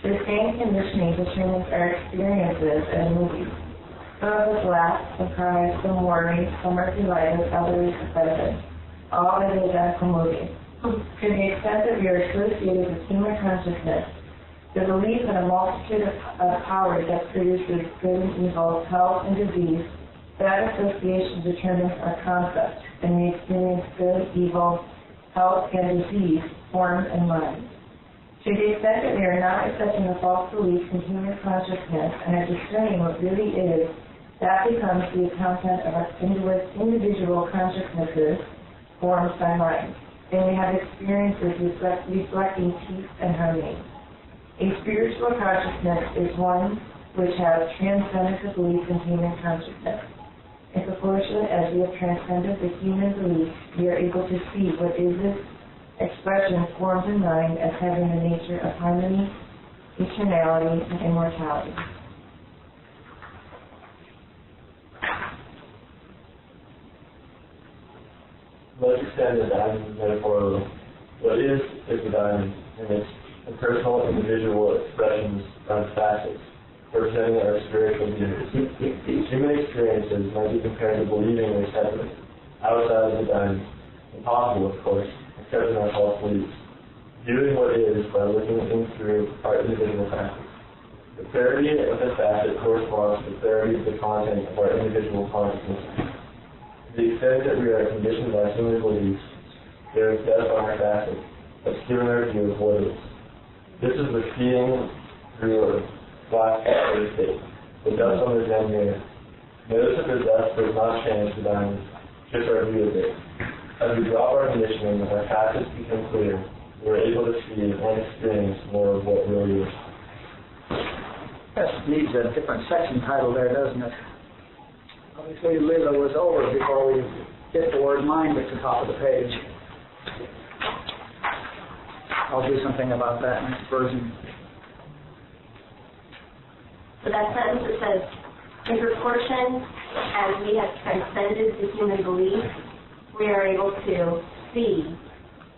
This same conditioning determines our experiences in movies. Some of us laugh, some cry, some worry, some are delighted, others offended. All in the identical movie. To the extent that we are associated with human consciousness, the belief in a multitude of powers that produces good and evil, health and disease, that association determines our concept, and we experience good, evil, health, and disease, form, and mind. To the extent that we are not accepting a false belief in human consciousness and are discerning what really is, that becomes the content of our individual consciousnesses formed by mind. And we have experiences reflecting peace and harmony. A spiritual consciousness is one which has transcended the belief in human consciousness. In proportion as we have transcended the human belief, we are able to see what is this expression formed in mind as having the nature of harmony, eternality, and immortality. Let's extend the diamond metaphor. What is the diamond? And its personal, individual expressions on facets, representing our spiritual beings. Human experiences might be compared to believing they're separate, outside of the diamond. Impossible, of course, except in our false beliefs. Viewing what is by looking in through our individual facets. The clarity of the facet corresponds to the clarity of the content of our individual consciousness. To the extent that we are conditioned by human beliefs, there is death on our facet, obscuring our view of what is. This is the seeing through a glass state, the dust on the Zen mirror. Notice that the dust does not change the diamond, just our view of it. As we drop our conditioning, our facets become clear. We are able to see and experience more of what really is. This needs a different section title there, doesn't it? Obviously, Leelaa was over before we get the word mind at the top of the page. I'll do something about that next version. So that sentence that says, in proportion as we have transcended the human belief, we are able to see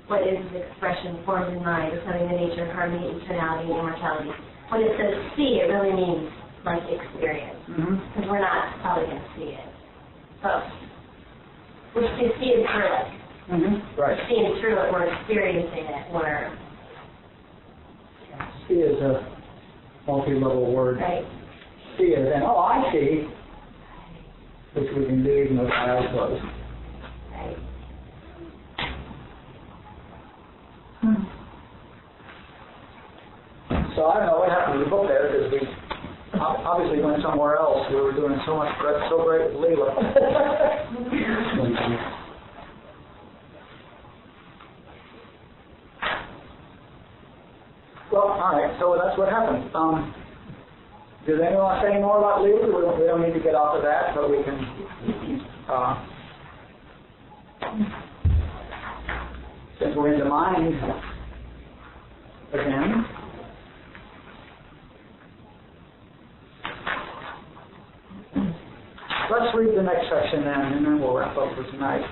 what is the expression formed in mind as having the nature of harmony, eternality, and immortality. When it says see, it really means like experience, because we're not probably going to see it. So we're seeing through it. Right. We're seeing through it, we're experiencing it, we're... See is a multi-level word. Right. See is in, oh, I see, which we can do even with our eyes closed. Right. So I don't know what happened to the book there, because we obviously went somewhere else. We were doing so great with Leelaa. Well, all right, so that's what happened. Does anyone want to say any more about Leelaa? We don't need to get off of that, but we can... since we're into mind again... Let's read the next section then, and then we'll wrap up for tonight.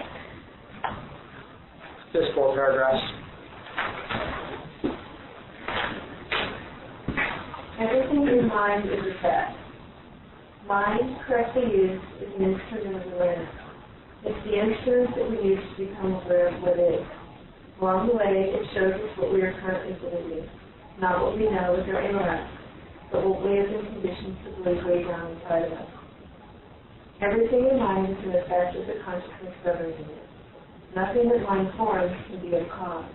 Just 4 paragraphs. Everything in mind is a fact. Mind, correctly used, is an instrument of awareness. It's the instrument that we use to become aware of what is. Along the way, it shows us what we are currently believing, not what we know with our intellect, but what we have been conditioned to believe way down inside of us. Everything in mind is an effect of the consciousness governing it. Nothing that mind forms can be a cause.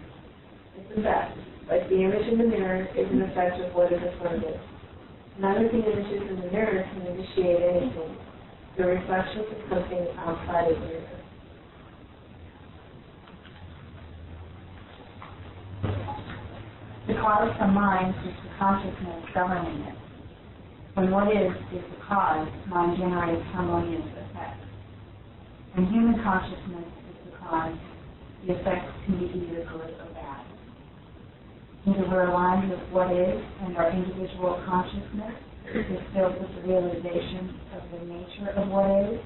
It's a fact. Like the image in the mirror is an effect of what is in front of it. None of the images in the mirror can initiate anything. The reflection of something outside of the mirror. The cause of mind is the consciousness governing it. When what is the cause, mind generates harmonious effects. When human consciousness is the cause, the effects can be either good or bad. Either we're aligned with what is and our individual consciousness, is filled with the realization of the nature of what is,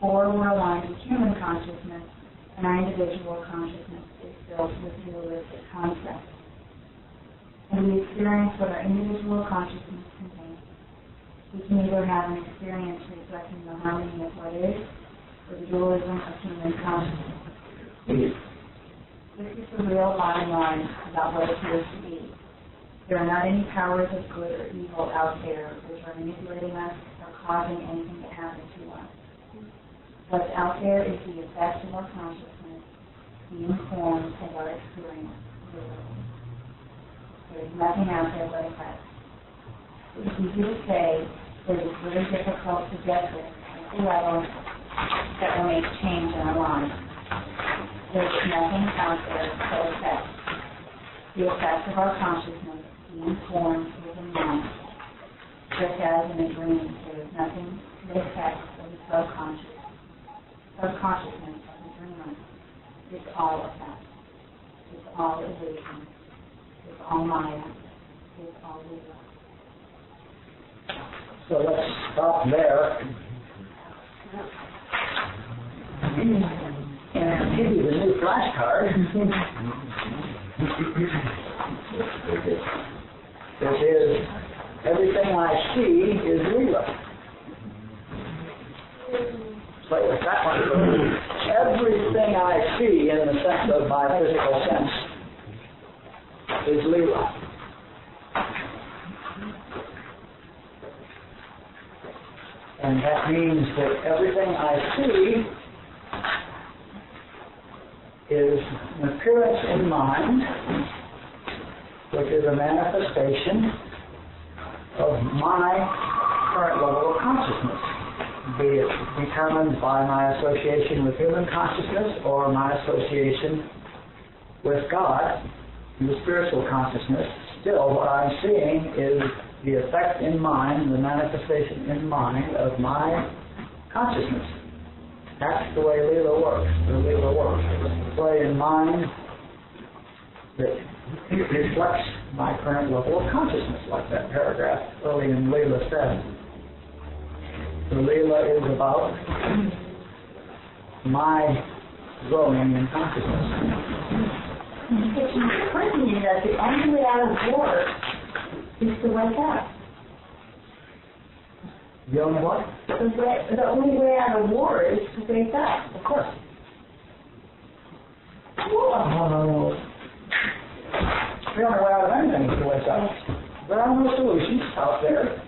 or we're aligned with human consciousness, and our individual consciousness is filled with dualistic concepts. And we experience what our individual consciousness contains. We can either have an experience reflecting the harmony of what is, or the dualism of human consciousness. This is the real bottom line about what appears to be. There are not any powers of good or evil out there which are manipulating us or causing anything to happen to us. What's out there is the effect of our consciousness being formed of our experience. There's nothing out there but effects. It's easy to say, but it's really difficult to get there at the level that will make change in our lives. There's nothing out there but effects. The effects of our consciousness being formed within mind. Just as in a dream, there is nothing to the effects of the subconsciousness of the dreamer. It's all effects. It's all illusion. It's all Maya. It's all Leelaa. So let's stop there. And I'll give you the new flashcard. This is, everything I see is Leelaa. Play with that one. Everything I see in the sense of my physical sense is Leelaa. And that means that everything I see is an appearance in mind, which is a manifestation of my current level of consciousness, be it determined by my association with human consciousness or my association with God, the spiritual consciousness. Still, what I'm seeing is the effect in mind, the manifestation in mind of my consciousness. That's the way Leelaa works. It's the play in mind that reflects my current level of consciousness, like that paragraph early in Leelaa said. So Leelaa is about my growing in consciousness. It's occurred to me that the only way out of war is to wake up. The only what? The only way out of war is to wake up. Of course. The only way out of anything is to wake up. There are no solutions out there.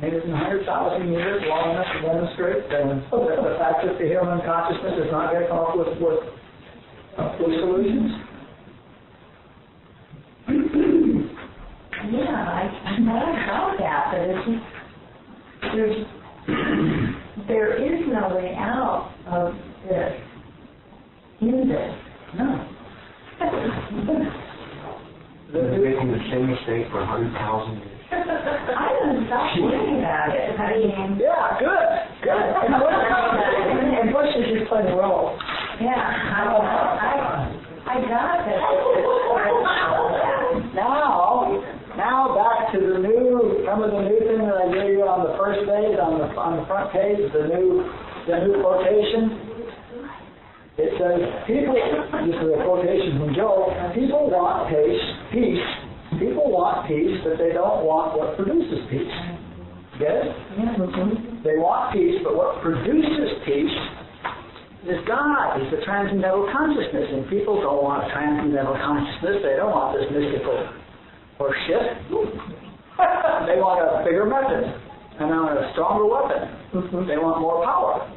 Maybe it's 100,000 years long enough to demonstrate the fact that the human consciousness is not going to come up with solutions. Yeah, I know about that, but it's just, there is no way out of this, in this. No. They're making the same mistake for 100,000 years. I don't stop thinking about it. I mean, yeah, good. And Bush is just playing a role. Yeah, I got it. Now back to the new. Remember the new thing that I gave you on the first page, on the front page, the new quotation. It says, people. This is a quotation from Joel. People want peace. People want peace, but they don't want what produces peace. Get it? They want peace, but what produces peace is God, is the transcendental consciousness. And people don't want a transcendental consciousness. They don't want this mystical horseshit. They want a bigger method and a stronger weapon. They want more power.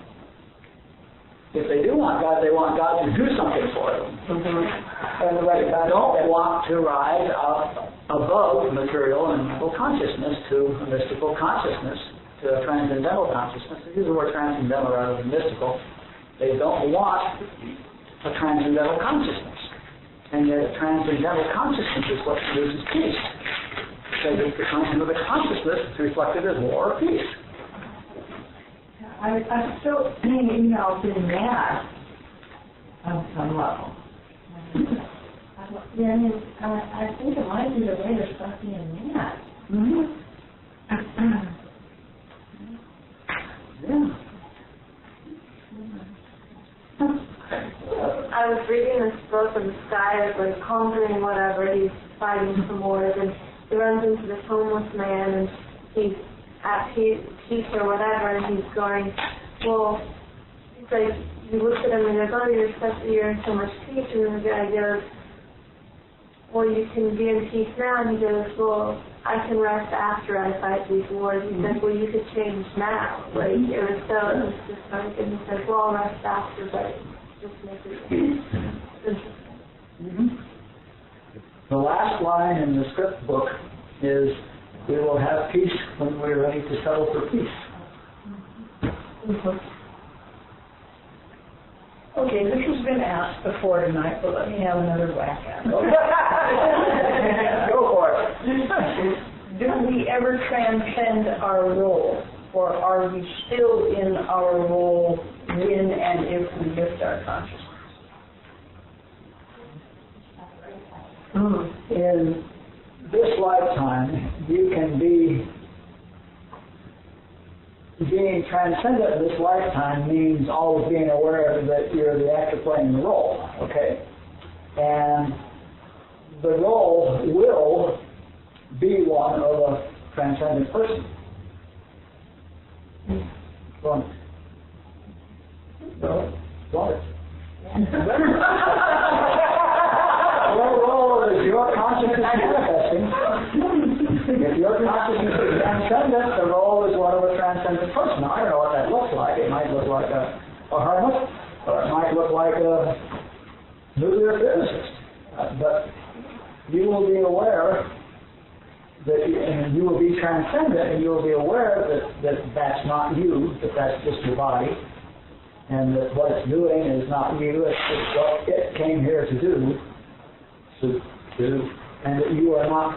If they do want God, they want God to do something for them. And they don't want to rise up above material and mental consciousness to a mystical consciousness, to a transcendental consciousness. They use the word transcendental rather than mystical. They don't want a transcendental consciousness. And yet a transcendental consciousness is what produces peace. Because it's the transcendental consciousness that's reflected as war or peace. I'm still being, doing math on some level. Yeah, I mean, I think it might be the way to stop being mad. Yeah. I was reading this book and this guy is like conquering whatever, he's fighting some wars and he runs into this homeless man and he's at peace or whatever and he's going, well, he's like, he looks at him and goes, oh, you're in so much peace, and then the guy goes, well, you can be in peace now, and he goes, well, I can rest after I fight these wars. He says, well, you could change now. Like, it was just like, and he says, well, I'll rest after, but just make it interesting. The last line in the script book is, we will have peace when we're ready to settle for peace. Okay, this has been asked before tonight, but let me have another whack at it. Go for it. Do we ever transcend our role, or are we still in our role when and if we lift our consciousness? In this lifetime, you can be being transcendent in this lifetime means always being aware that you're the actor playing the role, okay? And the role will be one of a transcendent person. Well, role is your consciousness manifesting. If your consciousness is transcendent, the role is one of a transcendent person. Now, I don't know what that looks like. It might look like a hermit, or it might look like a nuclear physicist. But you will be aware that, and you will be transcendent, and you will be aware that that's not you, that that's just your body, and that what it's doing is not you, it's what it came here to do, and that you are not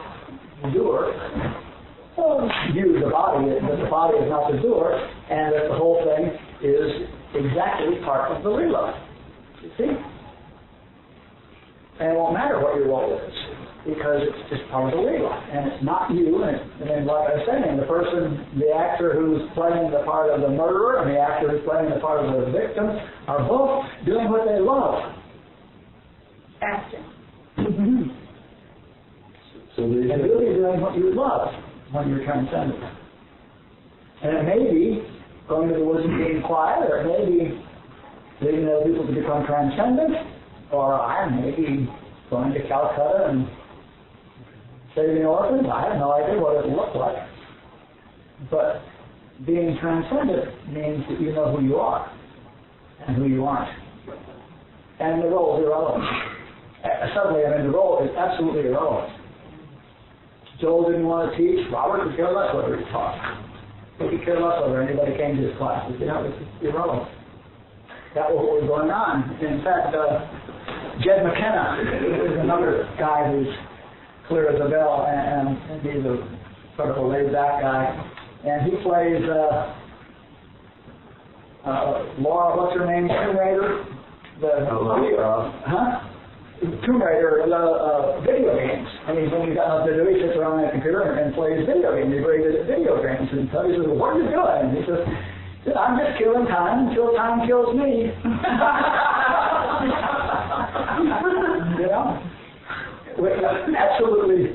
the doer. You, the body, but the body is not the doer, and that the whole thing is exactly part of the Leelaa. You see? And it won't matter what your role is, because it's just part of the Leelaa, and it's not you. And then, like I was saying, the person, the actor who's playing the part of the murderer and the actor who's playing the part of the victim are both doing what they love. Acting. So and really doing what you love when you're transcendent. And it may be going to the woods and being quiet, or it may be leading other people to become transcendent, or I may be going to Calcutta and saving orphans. I have no idea what it will look like. But being transcendent means that you know who you are and who you aren't. And the role is irrelevant. Suddenly, I mean, the role is absolutely irrelevant. Joel didn't want to teach. Robert could care less whether he taught. He could care less whether anybody came to his classes. You know, it's irrelevant. That was what was going on. In fact, Jed McKenna is another guy who's clear as a bell, and he's a sort of a laid-back guy. And he plays Laura, what's her name? Tomb Raider? Tomb Raider, video games. I mean, when you got nothing to do, he sits around that computer and plays video games. He's very good at video games. And so he says, well, what are you doing? And he says, I'm just killing time until time kills me. You know? With absolutely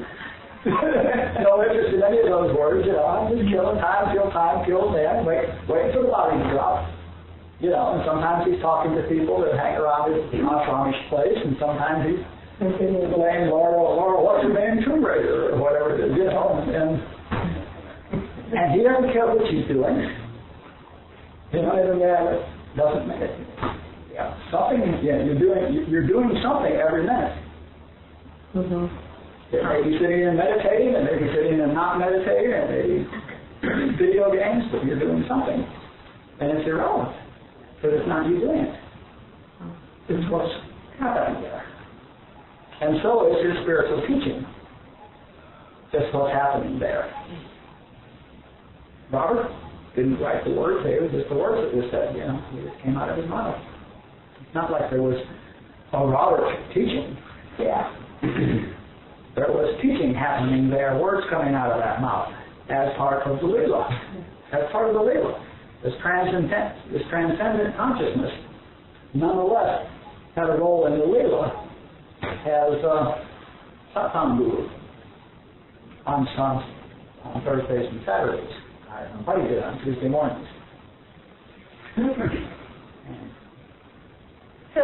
no interest in any of those words. You know, I'm just killing time until time kills me. Wait for the body to drop. You know, and sometimes he's talking to people that hang around his Amish place, and sometimes he's playing Laura, what's her name, Tomb Raider, or whatever it is, you know, and he doesn't care what she's doing. You know, it doesn't make it. Yeah, something. Yeah, you're doing something every minute. It may be sitting and meditating, it may be sitting and not meditating, it may be video games, but you're doing something, and it's irrelevant. Because it's not you doing it. It's what's happening there. And so is your spiritual teaching. Just what's happening there. Robert didn't write the words, they were just the words that were said, you know. They just came out of his mouth. It's not like there was a Robert teaching. Yeah. there was teaching happening there, words coming out of that mouth as part of the Leelaa. As part of the Leelaa. This transcendent consciousness, nonetheless, had a role in the Leelaa as satsang guru on Thursdays and Saturdays. I don't know what he did on Tuesday mornings. So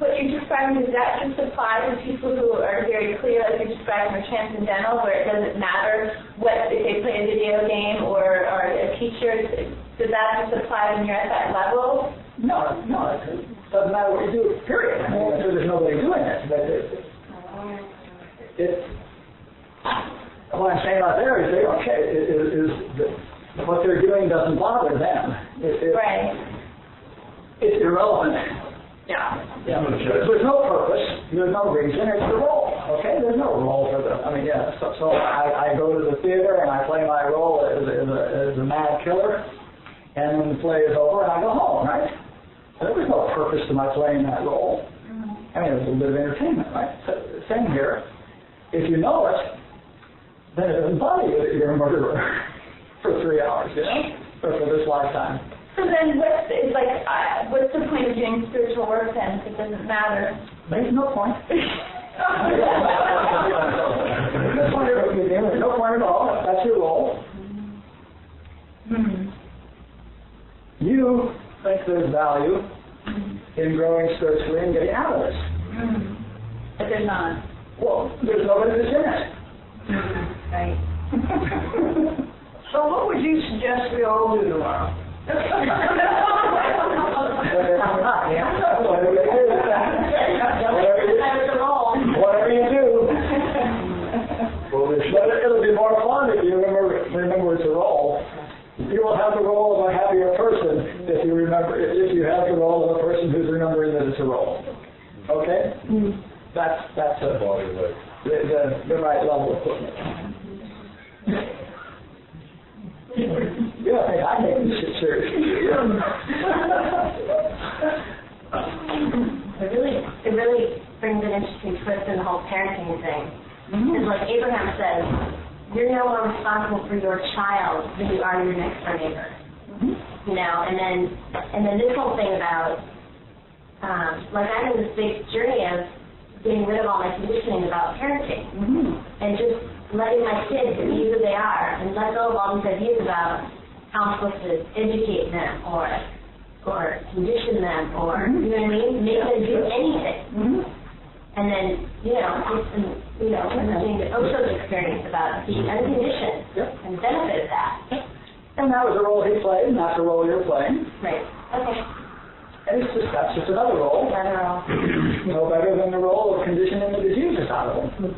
what you're describing, does that just apply to people who are very clear, like you're describing, are transcendental, where it doesn't matter what, if they play a video game or a teacher, does that just apply when you're at that level? No, it doesn't matter what you do, period. I mean, there's nobody doing this, but what I'm saying out there is what they're doing doesn't bother them. Right. It's irrelevant. Yeah. There's no purpose. There's no reason. It's the role. Okay. There's no role for the. I mean, yeah. So I go to the theater and I play my role as a mad killer, and when the play is over, I go home. Right. So there's no purpose to my playing that role. I mean, it's a little bit of entertainment, right? So, same here. If you know it, then it doesn't bother you that you're a murderer for 3 hours, you know, or for this lifetime. So then what's the point of doing spiritual work then, if it doesn't matter? There's no point. There's no point at all. That's your role. Mm-hmm. You think there's value in growing spiritually and getting out of this. Mm-hmm. But there's not. Well, there's nobody that's in it. Mm-hmm. Right. So what would you suggest we all do tomorrow? Whatever you do. But it'll be more fun if you remember it's a role. You will have the role of a happier person if you have the role of a person who's remembering that it's a role. Okay? Mm. That's the right level of putting it. Yeah, I take this shit seriously. It really brings an interesting twist in the whole parenting thing. Because like Abraham says, you're no more responsible for your child than you are your next door neighbor. You know, and then this whole thing about like I'm in this big journey of getting rid of all my conditioning about parenting and just letting my kids be who they are and let go of all these ideas about how I'm supposed to educate them or condition them or, you know what I mean, make them do anything. And then, doing the Osho's experience about being unconditioned and the benefit of that. And that was the role he played, not the role you're playing. Right. Okay. And that's just another role. Another role. No better than the role of conditioning the diseases out of them.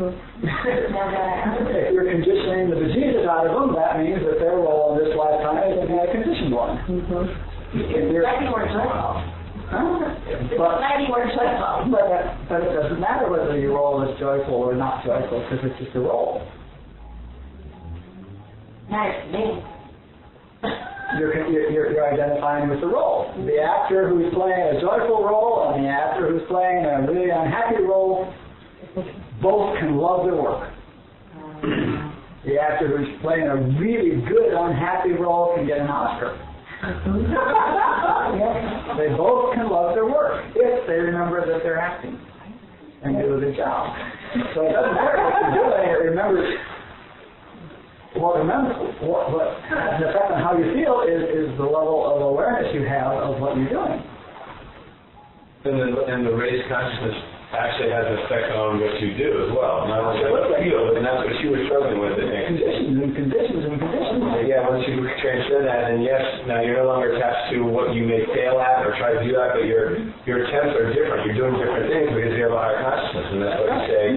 If you're conditioning the diseases out of them, that means that their role in this lifetime is to be a conditioned one. It might be more joyful. It might be more joyful. But it doesn't matter whether your role is joyful or not joyful, because it's just a role. Nice to me. You're identifying with the role. The actor who's playing a joyful role and the actor who's playing a really unhappy role, both can love their work. The actor who's playing a really good unhappy role can get an Oscar. They both can love their work if they remember that they're acting and do a good job. So it doesn't matter what you're doing. Remember. What the effect on how you feel is the level of awareness you have of what you're doing. And the raised consciousness actually has an effect on what you do as well. Not only what you feel, and that's what she was struggling with, I think. Conditions. Yeah, once you transcend that, and yes, now you're no longer attached to what you may fail at or try to do that, but your attempts are different. You're doing different things because you have a higher consciousness, and that's what you say.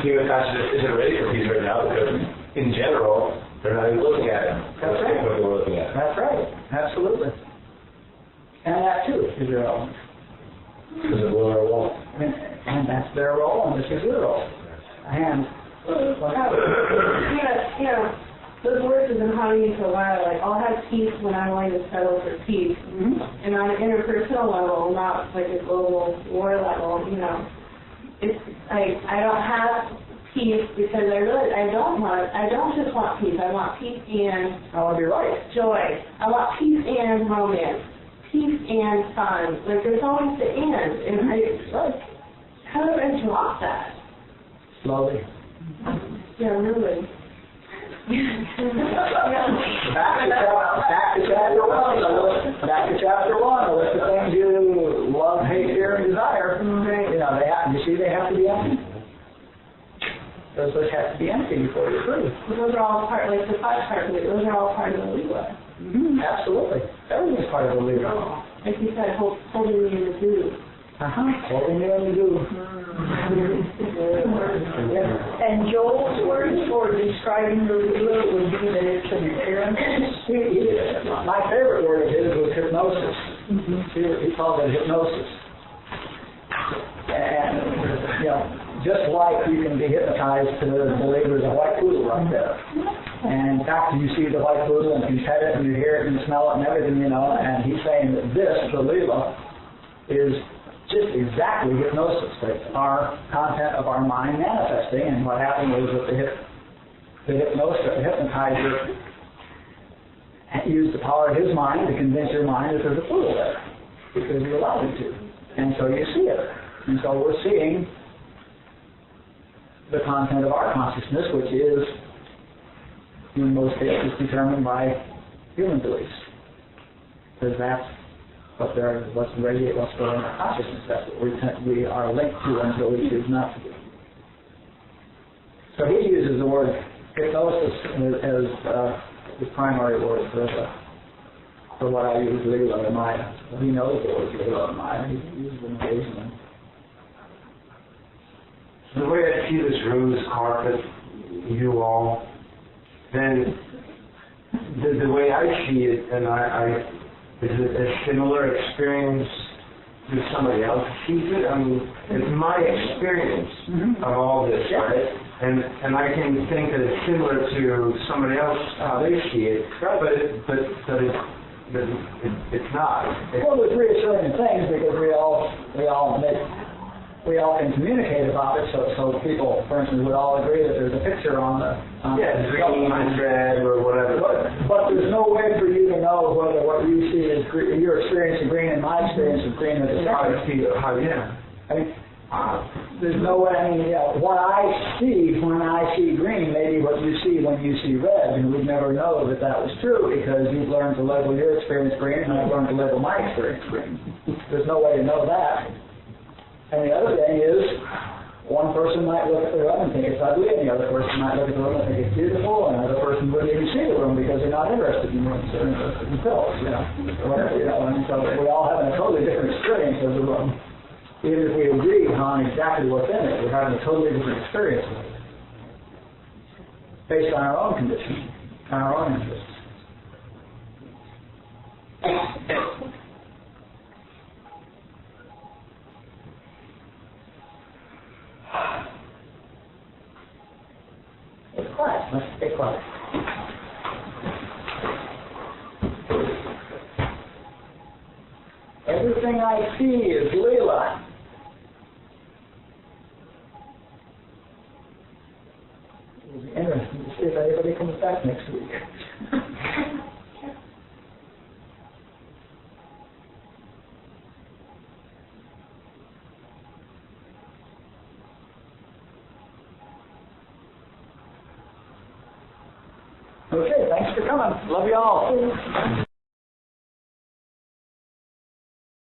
Human consciousness isn't ready for peace right now because, in general, they're not even looking at it. That's right. What they're looking at. That's right. Absolutely. And that too is your element. Because it will or won't. And that's their role, and this is your role. And those words have been haunting me for a while. Like, I'll have peace when I'm willing to settle for peace. And on an interpersonal level, not like a global war level, it's like I don't have peace because I don't just want peace. I want peace and I want to be right. joy. I want peace and romance, peace and fun. Like there's always the and how do I drop that? Slowly. Yeah, really. Back to chapter 1. Back to chapter 1. A list of things you love, hate, fear, and desire. Right. You know, they have to be empty. Those have to be empty before you're free. Those are all part, like the 5 parts of it. Those are all part of the Leelaa. Absolutely. Everything's part of the Leelaa. Like you said, holding me in the goo. Holding you in the goo. And Joel's words for describing the Leelaa would be that it's an appearance. My favorite word of his was hypnosis. He called it hypnosis. And, you know, just like you can be hypnotized to believe there's a white poodle right there. And in fact, you see the white poodle and you pet it and you hear it and you smell it and everything, you know, and he's saying that this, the Leelaa, is just exactly hypnosis. It's our content of our mind manifesting, and what happened was that the hypnotizer used the power of his mind to convince your mind that there's a poodle there, because he allowed him to. And so you see it. And so we're seeing the content of our consciousness, which is, in most cases, determined by human beliefs. Because that's what's radiate, what's going on in our consciousness. That's what we are linked to until we choose not to be. So he uses the word hypnosis as the primary word for what I use, Leelaa and Maya. So he knows the word Leelaa and Maya. He uses them occasionally. The way I see this room, this carpet, you all, then the way I see it, and is it a similar experience to somebody else sees it? I mean, it's my experience of all this, right? And I can think that it's similar to somebody else how they see it, but it's not. Well, there's reassuring things because we all can communicate about it. So people, for instance, would all agree that there's a picture on the green and red or whatever. But there's no way for you to know whether what you see is your experience of green and my experience of green is the same. I mean, there's no way. I mean, what I see when I see green may be what you see when you see red, and we'd never know that was true because you've learned to label your experience green, and I've learned to label my experience green. There's no way to know that. And the other thing is, one person might look at the room and think it's ugly, and the other person might look at the room and think it's beautiful, and another person wouldn't even see the room because they're not interested in rooms, they're interested in pills, or whatever, And so we all have a totally different experience of the room. Even if we agree on exactly what's in it, we're having a totally different experience of it, based on our own conditioning, and our own interests. It's quiet. Let's stay quiet. Everything I see is Leelaa. It'll be interesting to see if anybody comes back next week. Okay, thanks for coming. Love you all.